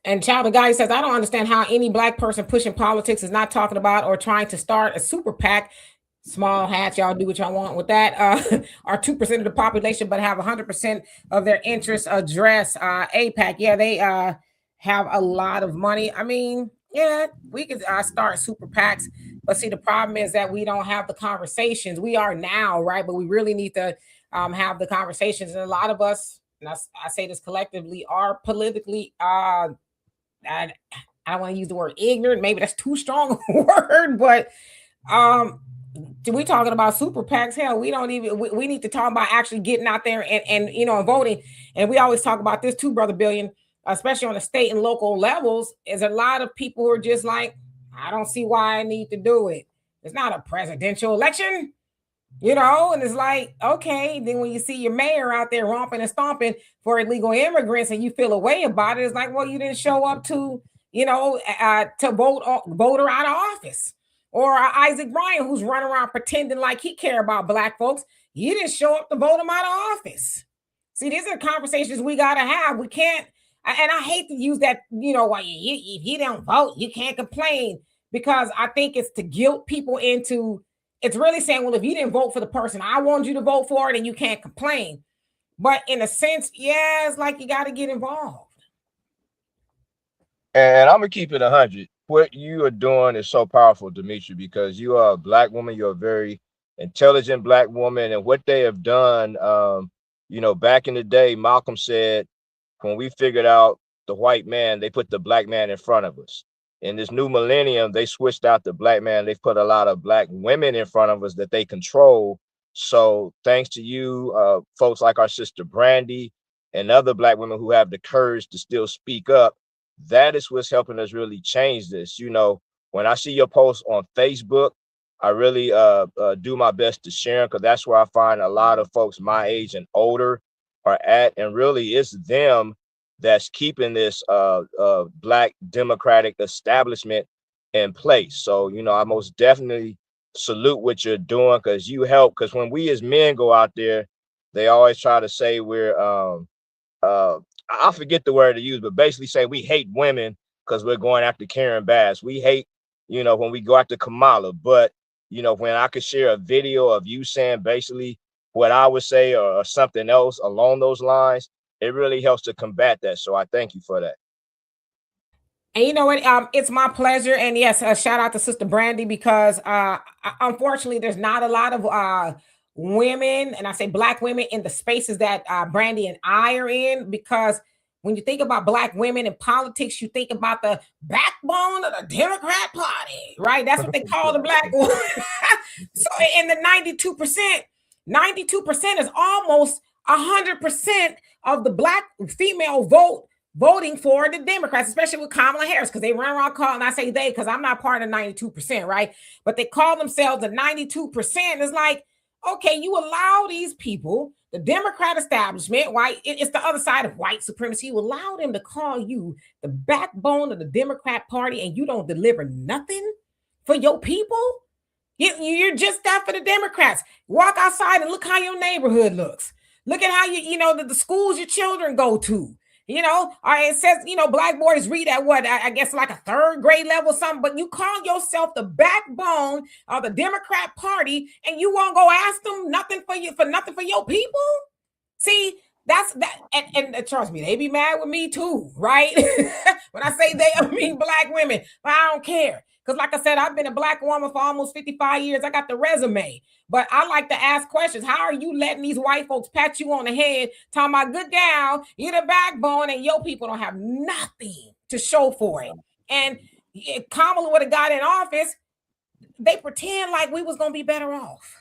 And Child of God says, I don't understand how any black person pushing politics is not talking about or trying to start a super PAC. Small hats, y'all do what y'all want with that. Are 2% of the population, but have 100% of their interests addressed. APAC, yeah, they have a lot of money. I mean, yeah, we could start super PACs, but see, the problem is that we don't have the conversations. We are now, right? But we really need to have the conversations. And a lot of us, and I say this collectively, are politically, I don't want to use the word ignorant. Maybe that's too strong a word, but we talking about super PACs? Hell, we don't even, we need to talk about actually getting out there and you know, and voting. And we always talk about this too, Brother Billion, especially on the state and local levels, is a lot of people who are just like, I don't see why I need to do it. It's not a presidential election, you know? And it's like, okay, then when you see your mayor out there romping and stomping for illegal immigrants and you feel a way about it, it's like, well, you didn't show up to, you know, to vote her out of office. Or Isaac Bryan, who's running around pretending like he care about black folks. You didn't show up to vote him out of office. See, these are conversations we got to have. We can't, and I hate to use that, if you don't vote, you can't complain, because I think it's to guilt people into, it's really saying, well, if you didn't vote for the person I wanted you to vote for, then you can't complain. But in a sense, yeah, it's like you got to get involved. And I'm gonna keep it 100. What you are doing is so powerful, Demetri, because you are a Black woman. You're a very intelligent Black woman, and what they have done, back in the day, Malcolm said, when we figured out the white man, they put the Black man in front of us. In this new millennium, they switched out the Black man. They've put a lot of Black women in front of us that they control. So thanks to you, folks like our sister Brandy and other Black women who have the courage to still speak up, that is what's helping us really change this. When I see your posts on Facebook, I really do my best to share them, because that's where I find a lot of folks my age and older are at, and really it's them that's keeping this Black democratic establishment in place. So I most definitely salute what you're doing, because you help. Because when we as men go out there, they always try to say we're I forget the word to use, but basically say we hate women because we're going after Karen Bass. We hate, when we go after Kamala. But, when I could share a video of you saying basically what I would say, or something else along those lines, it really helps to combat that. So I thank you for that. And you know what? It's my pleasure. And yes, shout out to Sister Brandy, because unfortunately, there's not a lot of women, and I say Black women, in the spaces that Brandy and I are in. Because when you think about Black women in politics, you think about the backbone of the Democrat Party, right? That's what they call the Black woman. So in the 92% is almost 100% of the Black female voting for the Democrats, especially with Kamala Harris, because they run around calling, I say they, because I'm not part of 92%, right? But they call themselves the 92%. It's like, okay, you allow these people, the Democrat establishment, right? It's the other side of white supremacy. You allow them to call you the backbone of the Democrat Party, and you don't deliver nothing for your people? You're just that for the Democrats. Walk outside and look how your neighborhood looks. Look at how the schools your children go to. It says, Black boys read at what? I guess like a 3rd grade level or something, but you call yourself the backbone of the Democrat Party, and you won't go ask them nothing for nothing for your people? See, that's that. And trust me, they be mad with me too, right? When I say they, I mean Black women, but I don't care. Because like I said, I've been a Black woman for almost 55 years. I got the resume. But I like to ask questions. How are you letting these white folks pat you on the head, talking about, good gal, you're the backbone, and your people don't have nothing to show for it? And if Kamala would have got in office, they pretend like we was going to be better off.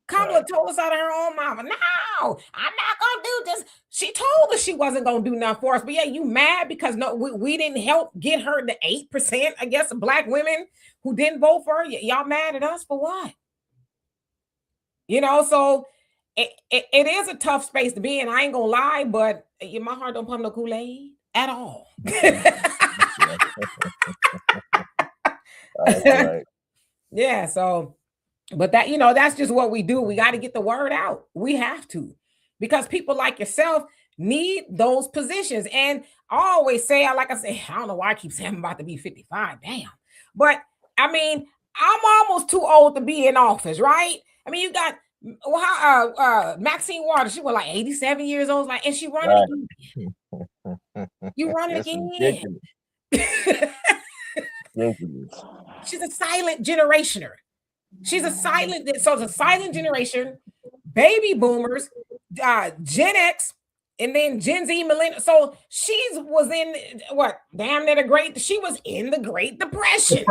Kamala told us out of her own mouth, no, I'm not going to do this. She told us she wasn't going to do nothing for us. But yeah, you mad because we didn't help get her the 8%, I guess, of Black women who didn't vote for her. Y'all mad at us for what? So it is a tough space to be in. I ain't going to lie, but my heart don't pump no Kool-Aid at all. Right. Yeah, so... But that, that's just what we do. We got to get the word out. We have to, because people like yourself need those positions. And I always say, like I say, I don't know why I keep saying I'm about to be 55. Damn. But I mean, I'm almost too old to be in office, right? I mean, you got Maxine Waters. She was like 87 years old, and she running again. You run again. She's a silent generationer. She's a silent, so it's a silent generation, baby boomers, Gen X, and then Gen Z, millennial. So she was in what? Damn near she was in the Great Depression.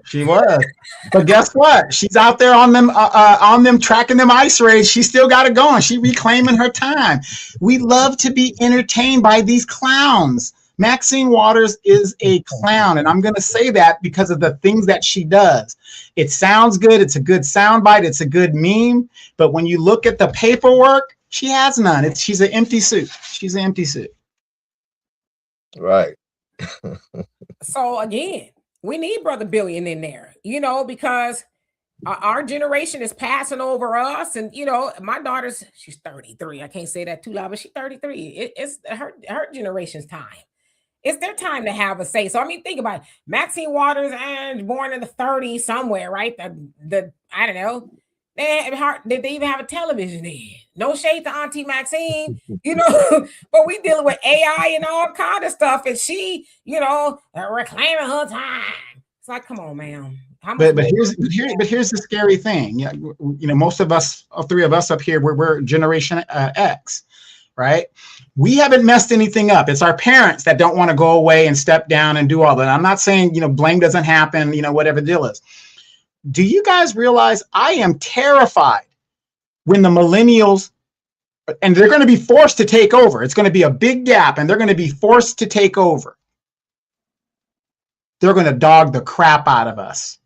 She was. But guess what? She's out there on them tracking them ice raids. She still got it going. She reclaiming her time. We love to be entertained by these clowns. Maxine Waters is a clown, and I'm going to say that because of the things that she does. It sounds good. It's a good soundbite. It's a good meme. But when you look at the paperwork, she has none. She's an empty suit. She's an empty suit. Right. So again, we need Brother Billion in there, because our generation is passing over us, and you know, my daughter's she's 33. I can't say that too loud, but she's 33. It's her generation's time. It's their time to have a say. So I mean, think about it. Maxine Waters and born in the 30s somewhere, right? The I don't know. Did they even have a television then? No shade to Auntie Maxine, you know, but we dealing with AI and all kind of stuff, and she, you know, reclaiming her time. It's like, come on, man. But here's the scary thing. You know, most of us, all three of us up here, we're Generation X, right? We haven't messed anything up. It's our parents that don't want to go away and step down and do all that. I'm not saying, you know, blame doesn't happen, you know, whatever the deal is. Do you guys realize I am terrified when the millennials, and they're going to be forced to take over. It's going to be a big gap, and they're going to be forced to take over. They're going to dog the crap out of us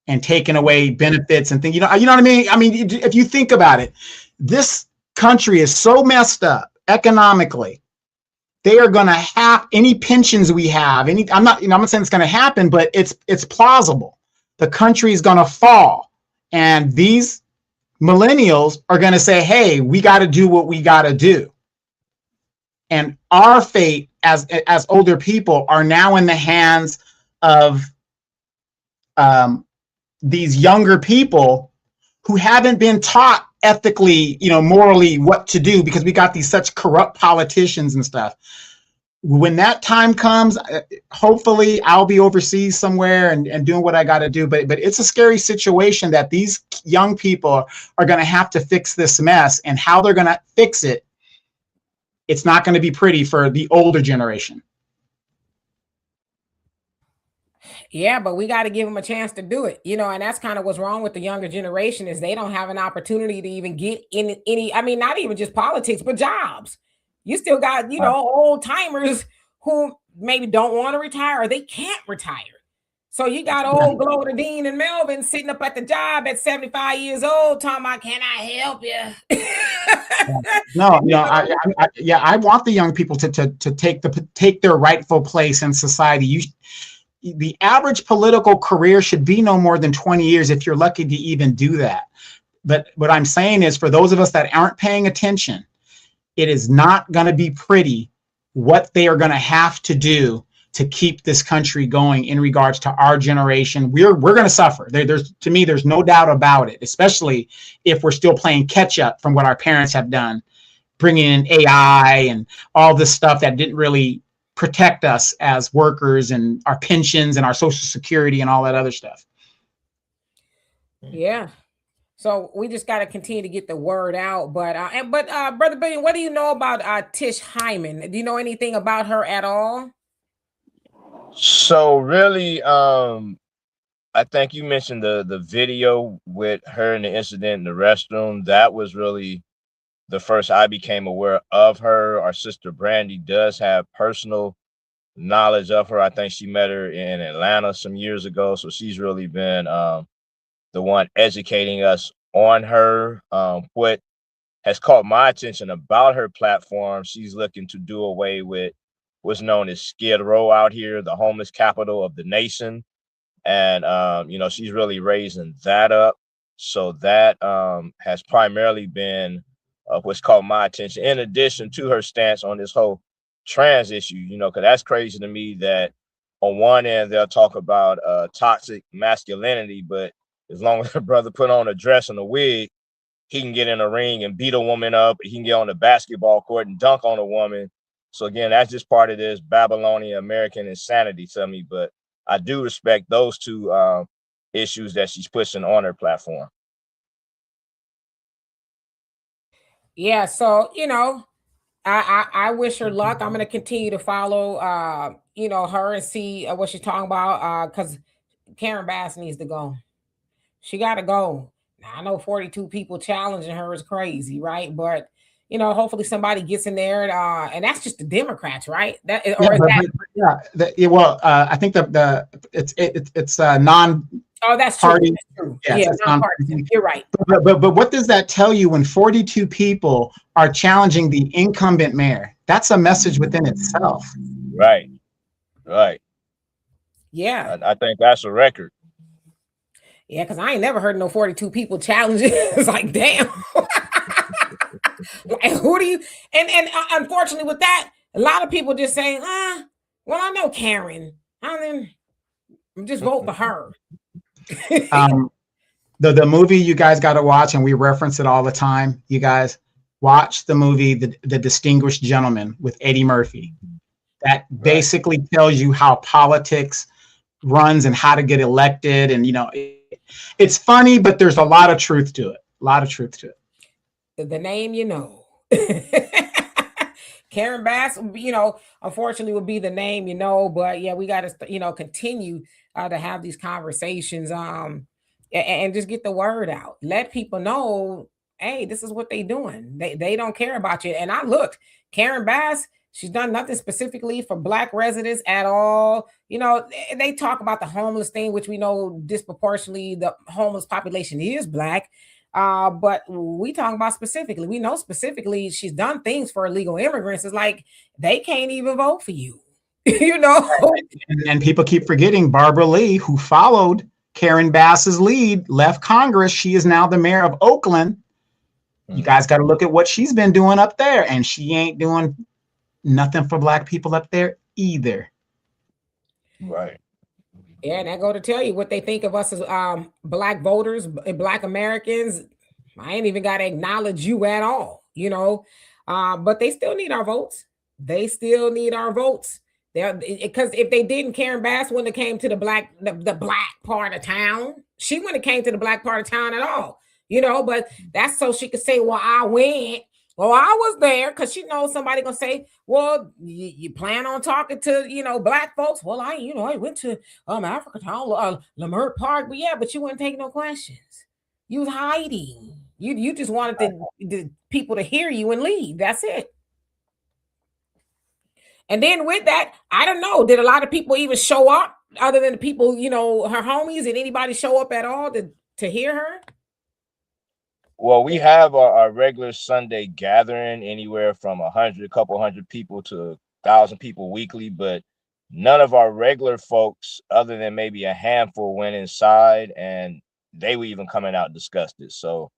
and taking away benefits and things. You know what I mean? I mean, if you think about it, this country is so messed up economically. They are going to have any pensions we have. I'm not saying it's going to happen, but it's plausible. The country is going to fall, and these millennials are going to say, hey, we got to do what we got to do. And our fate as older people are now in the hands of these younger people who haven't been taught ethically, you know, morally what to do, because we got these such corrupt politicians and stuff. When that time comes, hopefully I'll be overseas somewhere and doing what I got to do. But it's a scary situation that these young people are going to have to fix this mess, and how they're going to fix it. It's not going to be pretty for the older generation. Yeah, but we got to give them a chance to do it, you know, and that's kind of what's wrong with the younger generation is they don't have an opportunity to even get in any, I mean, not even just politics, but jobs. You still got, you know, old timers who maybe don't want to retire or they can't retire. So you got old Glover Dean and Melvin sitting up at the job at 75 years old talking about, can I help you? No, I want the young people to take their rightful place in society. The average political career should be no more than 20 years if you're lucky to even do that. But what I'm saying is, for those of us that aren't paying attention, it is not going to be pretty what they are going to have to do to keep this country going in regards to our generation. We're going to suffer. To me, there's no doubt about it, especially if we're still playing catch up from what our parents have done, bringing in AI and all this stuff that didn't really protect us as workers, and our pensions and our Social Security and all that other stuff. Yeah. So we just got to continue to get the word out. But Brother Billion, what do you know about Tish Hyman? Do you know anything about her at all? So really, I think you mentioned the video with her and the incident in the restroom. That was really the first I became aware of her. Our sister Brandy does have personal knowledge of her. I think she met her in Atlanta some years ago. So she's really been the one educating us on her. What has caught my attention about her platform, she's looking to do away with what's known as Skid Row out here, the homeless capital of the nation. And, you know, she's really raising that up. So that has primarily been what's caught my attention, in addition to her stance on this whole trans issue, you know, because that's crazy to me that on one end they'll talk about toxic masculinity, but as long as her brother put on a dress and a wig, he can get in a ring and beat a woman up. He can get on the basketball court and dunk on a woman. So again, that's just part of this Babylonian American insanity to me. But I do respect those two issues that she's pushing on her platform. Yeah, so you know, I wish her luck. I'm gonna continue to follow you know, her and see what she's talking about. Because Karen Bass needs to go. She gotta go. Now I know 42 people challenging her is crazy, right? But you know, hopefully somebody gets in there and that's just the Democrats, right? That or is that well, I think it's non. Oh, that's party. True. That's true. Yes, Yeah, non-partisan. You're right. But what does that tell you when 42 people are challenging the incumbent mayor? That's a message within itself. Right. Yeah. I think that's a record. Yeah, because I ain't never heard no 42 people challenge it. It's like, damn. Like, who do you unfortunately with that, a lot of people just saying, well, I know Karen. I mean, just vote for her. The movie you guys got to watch, and we reference it all the time. You guys watch the movie The Distinguished Gentleman with Eddie Murphy. That basically tells you how politics runs and how to get elected. And, you know, it's funny, but there's a lot of truth to it. A lot of truth to it. The name, you know. Karen Bass, you know, unfortunately would be the name, you know, but yeah, we got to, you know, continue to have these conversations and just get the word out. Let people know, hey, this is what they doing. They don't care about you. And I looked, Karen Bass, she's done nothing specifically for Black residents at all. You know, they talk about the homeless thing, which we know disproportionately the homeless population is Black. But we talk about specifically, we know specifically she's done things for illegal immigrants. It's like they can't even vote for you, you know. And people keep forgetting Barbara Lee, who followed Karen Bass's lead, left Congress. She is now the mayor of Oakland. You guys got to look at what she's been doing up there, and she ain't doing nothing for Black people up there either. Right. Yeah, and I go to tell you what they think of us as Black voters, Black Americans. I ain't even got to acknowledge you at all, you know. But they still need our votes. They still need our votes. Because if they didn't, Karen Bass wouldn't have came to the black part of town. She wouldn't have came to the Black part of town at all, you know. But that's so she could say, "Well, I went." Well, I was there, because she knows somebody gonna say, "Well, you plan on talking to, you know, Black folks?" Well, I went to Africa Town, Lamert Park, but yeah, but you wouldn't take no questions. You was hiding. You just wanted the people to hear you and leave. That's it. And then with that, I don't know, did a lot of people even show up other than the people, you know, her homies? Did anybody show up at all to hear her? Well, we have our regular Sunday gathering, anywhere from a couple hundred people to 1,000 people weekly, but none of our regular folks, other than maybe a handful, went inside, and they were even coming out and discussed it. So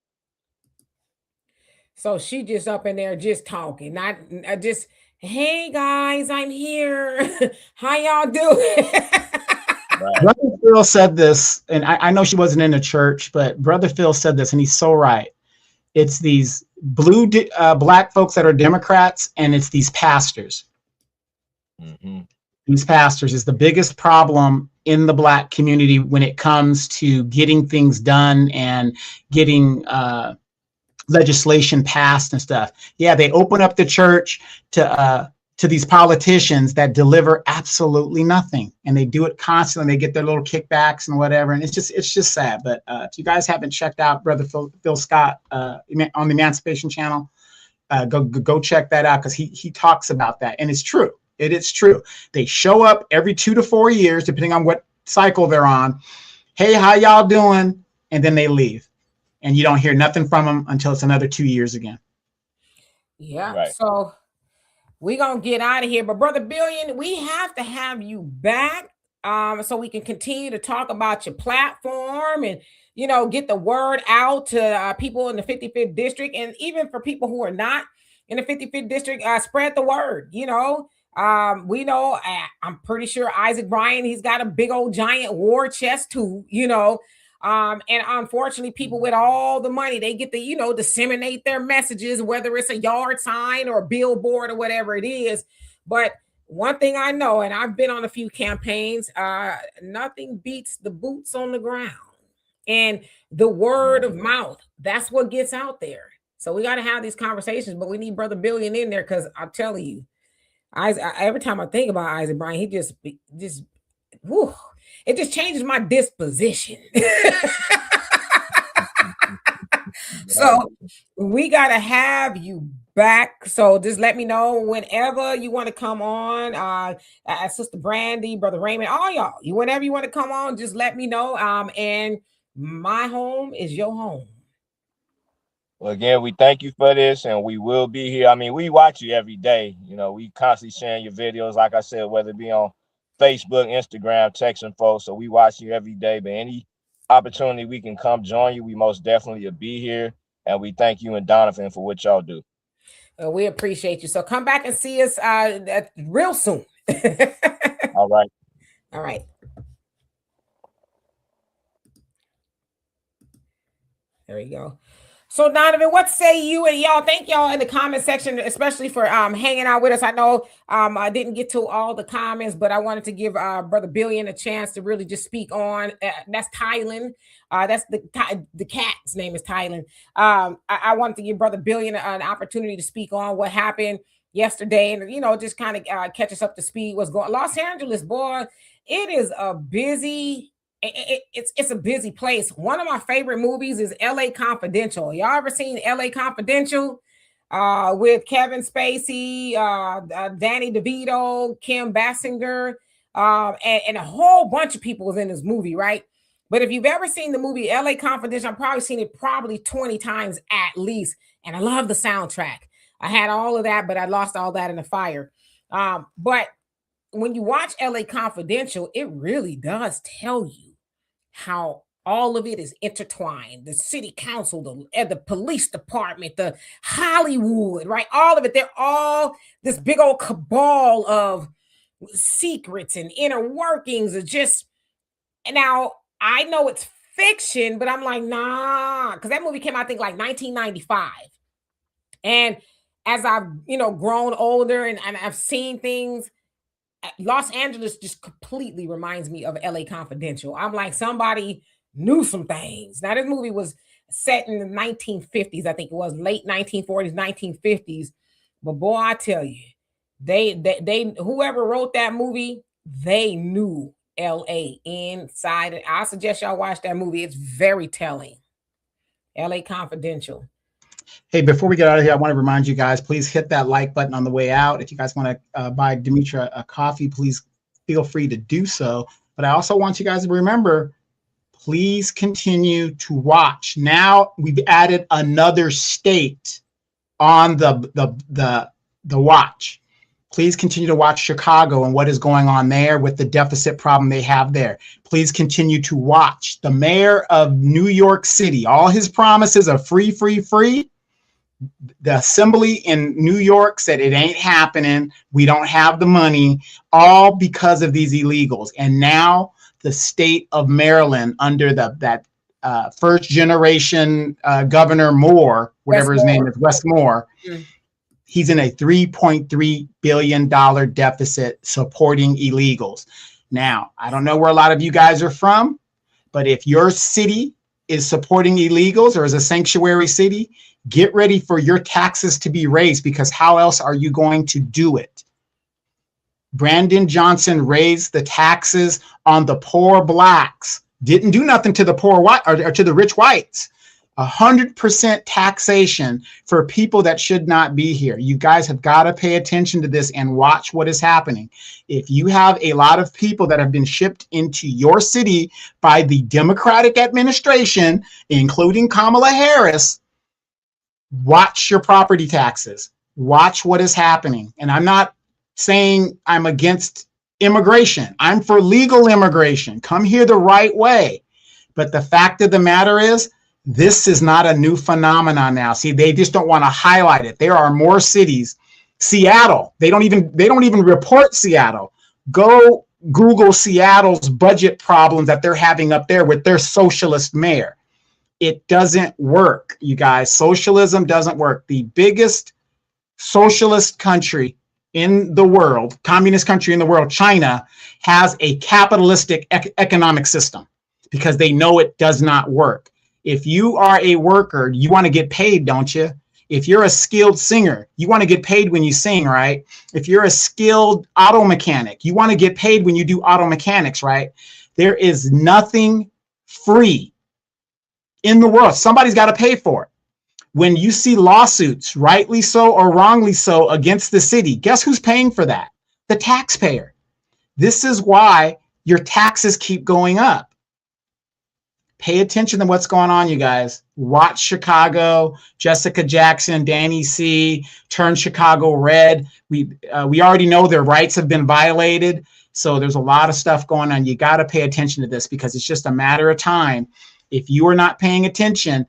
she just up in there just talking, not just, hey guys, I'm here. How y'all doing? right. Brother Phil said this, and I know she wasn't in the church, but Brother Phil said this, and he's so right. It's these Black folks that are Democrats, and it's these pastors. Mm-hmm. These pastors is the biggest problem in the Black community when it comes to getting things done and getting legislation passed and stuff. Yeah, they open up the church to these politicians that deliver absolutely nothing, and they do it constantly. They get their little kickbacks and whatever, and it's just sad. But if you guys haven't checked out Brother Phil Scott on the Emancipation Channel, go check that out, because he talks about that, and it's true. It is true. They show up every 2 to 4 years, depending on what cycle they're on. Hey, how y'all doing? And then they leave, and you don't hear nothing from them until it's another 2 years again. Yeah. Right. So we're gonna get out of here. But Brother Billion, we have to have you back so we can continue to talk about your platform and, you know, get the word out to people in the 55th district, and even for people who are not in the 55th district, spread the word. You know, we know, I'm pretty sure Isaac Bryan, he's got a big old giant war chest too, you know. And unfortunately, people with all the money, they get to, you know, disseminate their messages, whether it's a yard sign or a billboard or whatever it is. But one thing I know, and I've been on a few campaigns, nothing beats the boots on the ground and the word of mouth. That's what gets out there. So we got to have these conversations, but we need Brother Billion in there, because I'm telling you, every time I think about Isaac Bryan, he just whew, it just changes my disposition. So we got to have you back. So just let me know whenever you want to come on. Sister Brandy, Brother Raymond, all y'all, whenever you want to come on, just let me know. And my home is your home. Well, again, we thank you for this, and we will be here. I mean, we watch you every day. You know, we constantly sharing your videos, like I said, whether it be on Facebook, Instagram, texting folks. So we watch you every day. But opportunity we can come join you, we most definitely will be here. And we thank you and Donovan for what y'all do. We appreciate you. So come back and see us real soon. All right. All right. There you go. So Donovan, what say you? And y'all, thank y'all in the comment section, especially for hanging out with us. I know I didn't get to all the comments, but I wanted to give Brother Billion a chance to really just speak on. That's Thailand. That's the cat's name is Thailand. I wanted to give Brother Billion an opportunity to speak on what happened yesterday, and just kind of catch us up to speed. What's going? Los Angeles, boy, it is a busy. It's a busy place. One of my favorite movies is LA Confidential. Y'all ever seen LA Confidential with Kevin Spacey, Danny DeVito, Kim Basinger, and a whole bunch of people was in this movie, right? But if you've ever seen the movie LA Confidential, I've probably seen it 20 times at least. And I love the soundtrack. I had all of that, but I lost all that in the fire. But when you watch LA Confidential, it really does tell you how all of it is intertwined. The city council, the police department, the Hollywood, right? All of it. They're all this big old cabal of secrets and inner workings of just. And now I know it's fiction, but I'm like, nah, because that movie came out, I think, like 1995. And as I've, grown older and I've seen things, Los Angeles just completely reminds me of LA Confidential. I'm like, somebody knew some things. Now, this movie was set in the 1950s. I think it was late 1940s, 1950s. But boy, I tell you, they whoever wrote that movie, they knew LA inside. And I suggest y'all watch that movie. It's very telling. LA Confidential. Hey, before we get out of here, I want to remind you guys, please hit that like button on the way out. If you guys want to buy Demetra a coffee, please feel free to do so. But I also want you guys to remember, please continue to watch. Now we've added another state on the watch. Please continue to watch Chicago and what is going on there with the deficit problem they have there. Please continue to watch the mayor of New York City. All his promises are free, free, free. The assembly in New York said it ain't happening. We don't have the money, all because of these illegals. And now the state of Maryland, under that first generation Governor Moore, whatever his name is, Wes Moore, he's in a $3.3 billion deficit supporting illegals. Now, I don't know where a lot of you guys are from, but if your city is supporting illegals or is a sanctuary city, get ready for your taxes to be raised, because how else are you going to do it? Brandon Johnson raised the taxes on the poor blacks, didn't do nothing to the poor white or to the rich whites. 100% taxation for people that should not be here. You guys have got to pay attention to this and watch what is happening. If you have a lot of people that have been shipped into your city by the Democratic administration, including Kamala Harris, watch your property taxes. Watch what is happening. And I'm not saying I'm against immigration. I'm for legal immigration. Come here the right way. But the fact of the matter is, this is not a new phenomenon now. See, they just don't want to highlight it. There are more cities. Seattle, they don't even report Seattle. Go Google Seattle's budget problems that they're having up there with their socialist mayor. It doesn't work, you guys. Socialism doesn't work. The biggest socialist country in the world, communist country in the world, China, has a capitalistic economic system because they know it does not work. If you are a worker, you want to get paid, don't you? If you're a skilled singer, you want to get paid when you sing, right? If you're a skilled auto mechanic, you want to get paid when you do auto mechanics, right? There is nothing free in the world. Somebody's got to pay for it. When you see lawsuits, rightly so or wrongly so, against the city, guess who's paying for that? The taxpayer. This is why your taxes keep going up. Pay attention to what's going on, you guys. Watch Chicago, Jessica Jackson, Danny C, turn Chicago red. We already know their rights have been violated. So there's a lot of stuff going on. You got to pay attention to this because it's just a matter of time. If you are not paying attention,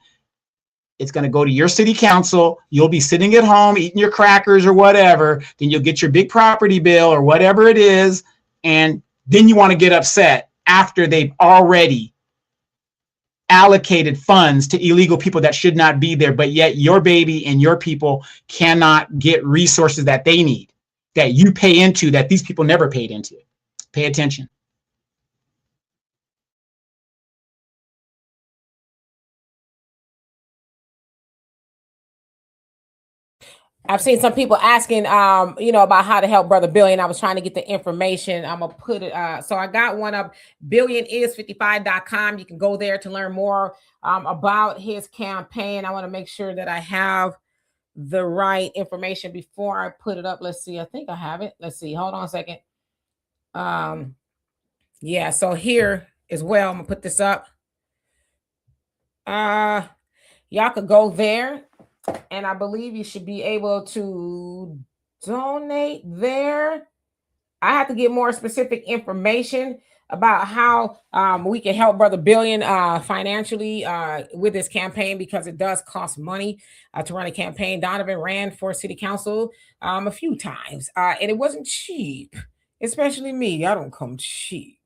it's going to go to your city council. You'll be sitting at home eating your crackers or whatever. Then you'll get your big property bill or whatever it is. And then you want to get upset after they've already allocated funds to illegal people that should not be there. But yet your baby and your people cannot get resources that they need, that you pay into, that these people never paid into. Pay attention. I've seen some people asking, about how to help Brother Billion. I was trying to get the information. I'm going to put it. So I got one up, billionis55.com. You can go there to learn more about his campaign. I want to make sure that I have the right information before I put it up. Let's see. I think I have it. Let's see. Hold on a second. Yeah. So here as well, I'm going to put this up. Y'all could go there. And I believe you should be able to donate there. I have to get more specific information about how we can help Brother Billion financially with this campaign, because it does cost money to run a campaign. Donovan ran for city council a few times, and it wasn't cheap, especially me. I don't come cheap.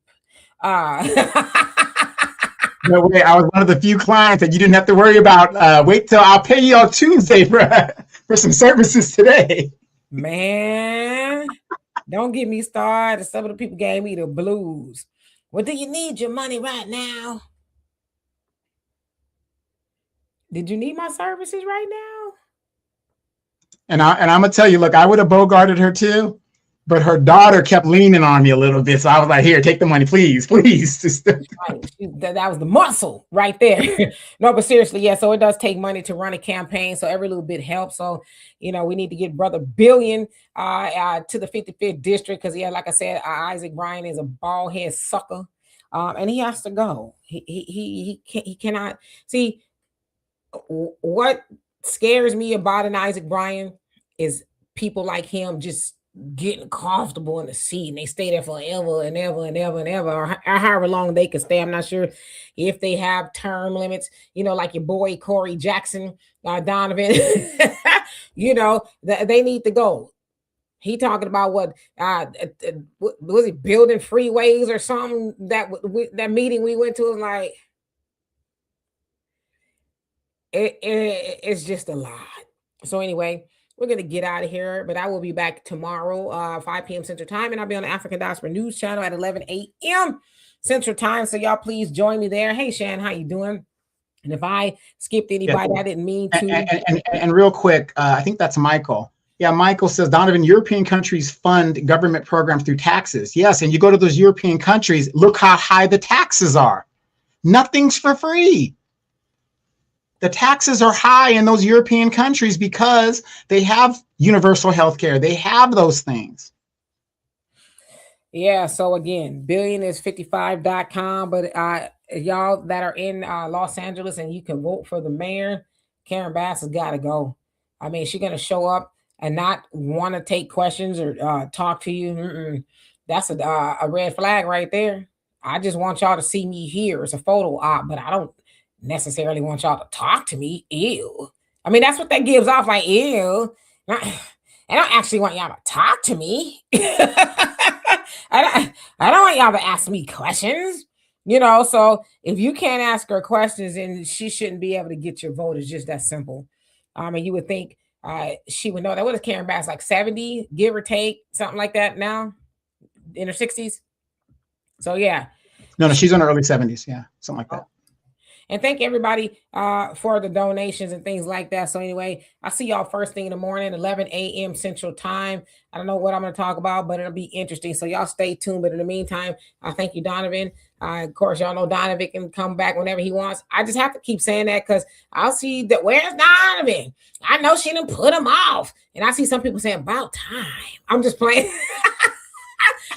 No way. I was one of the few clients that you didn't have to worry about. Wait till I'll pay you on Tuesday for some services today. Man, don't get me started. Some of the people gave me the blues. Well, do you need your money right now? Did you need my services right now? And I'm gonna tell you, look, I would have bogarted her too, but her daughter kept leaning on me a little bit. So I was like, here, take the money, please. Right. That was the muscle right there. No, but seriously, yeah. So it does take money to run a campaign. So every little bit helps. So, we need to get Brother Billion to the 55th district. Because, like I said, Isaac Bryan is a bald head sucker. And he has to go. He cannot see. What scares me about an Isaac Bryan is people like him just getting comfortable in the seat, and they stay there forever and ever and ever and ever, or however long they can stay. I'm not sure if they have term limits, like your boy Corey Jackson, Donovan. They need to go. He talking about what was he building freeways or something? That meeting we went to was like, it's just a lot. So anyway, we're going to get out of here, but I will be back tomorrow, 5 p.m. Central Time, and I'll be on the African Diaspora News Channel at 11 a.m. Central Time. So y'all please join me there. Hey, Shan, how you doing? And if I skipped anybody, I didn't mean to. And real quick, I think that's Michael. Yeah, Michael says, Donovan, European countries fund government programs through taxes. Yes, and you go to those European countries, look how high the taxes are. Nothing's for free. The taxes are high in those European countries because they have universal health care. They have those things. Yeah. So again, billionis55.com. But y'all that are in Los Angeles and you can vote for the mayor, Karen Bass has got to go. I mean, she's going to show up and not want to take questions or talk to you. That's a red flag right there. I just want y'all to see me here. It's a photo op, but I don't necessarily want y'all to talk to me. Ew. I mean, that's what that gives off, like, ew. I don't actually want y'all to talk to me. I don't want y'all to ask me questions, so if you can't ask her questions, then she shouldn't be able to get your vote. It's just that simple. And you would think she would know that. What is Karen Bass, like 70, give or take, something like that now, in her 60s? So yeah. No, she's in her early 70s. Yeah, something like that. And thank everybody for the donations and things like that. So anyway, I'll see y'all first thing in the morning, 11 a.m. Central Time. I don't know what I'm going to talk about, but it'll be interesting. So y'all stay tuned. But in the meantime, thank you, Donovan. Of course, y'all know Donovan can come back whenever he wants. I just have to keep saying that because I'll see that, where's Donovan? I know she didn't put him off. And I see some people saying, about time. I'm just playing.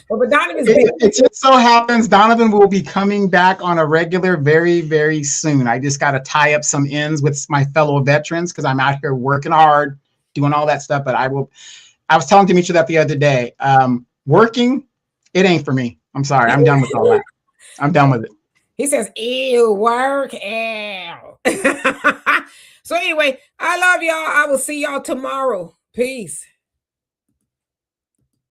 But Donovan's it just so happens Donovan will be coming back on a regular very, very soon. I just got to tie up some ends with my fellow veterans because I'm out here working hard, doing all that stuff. But I was telling Demetra that the other day, working it ain't for me. I'm sorry. I'm done with all that. I'm done with it. He says, ew, work, ew. So anyway, I love y'all. I will see y'all tomorrow. Peace.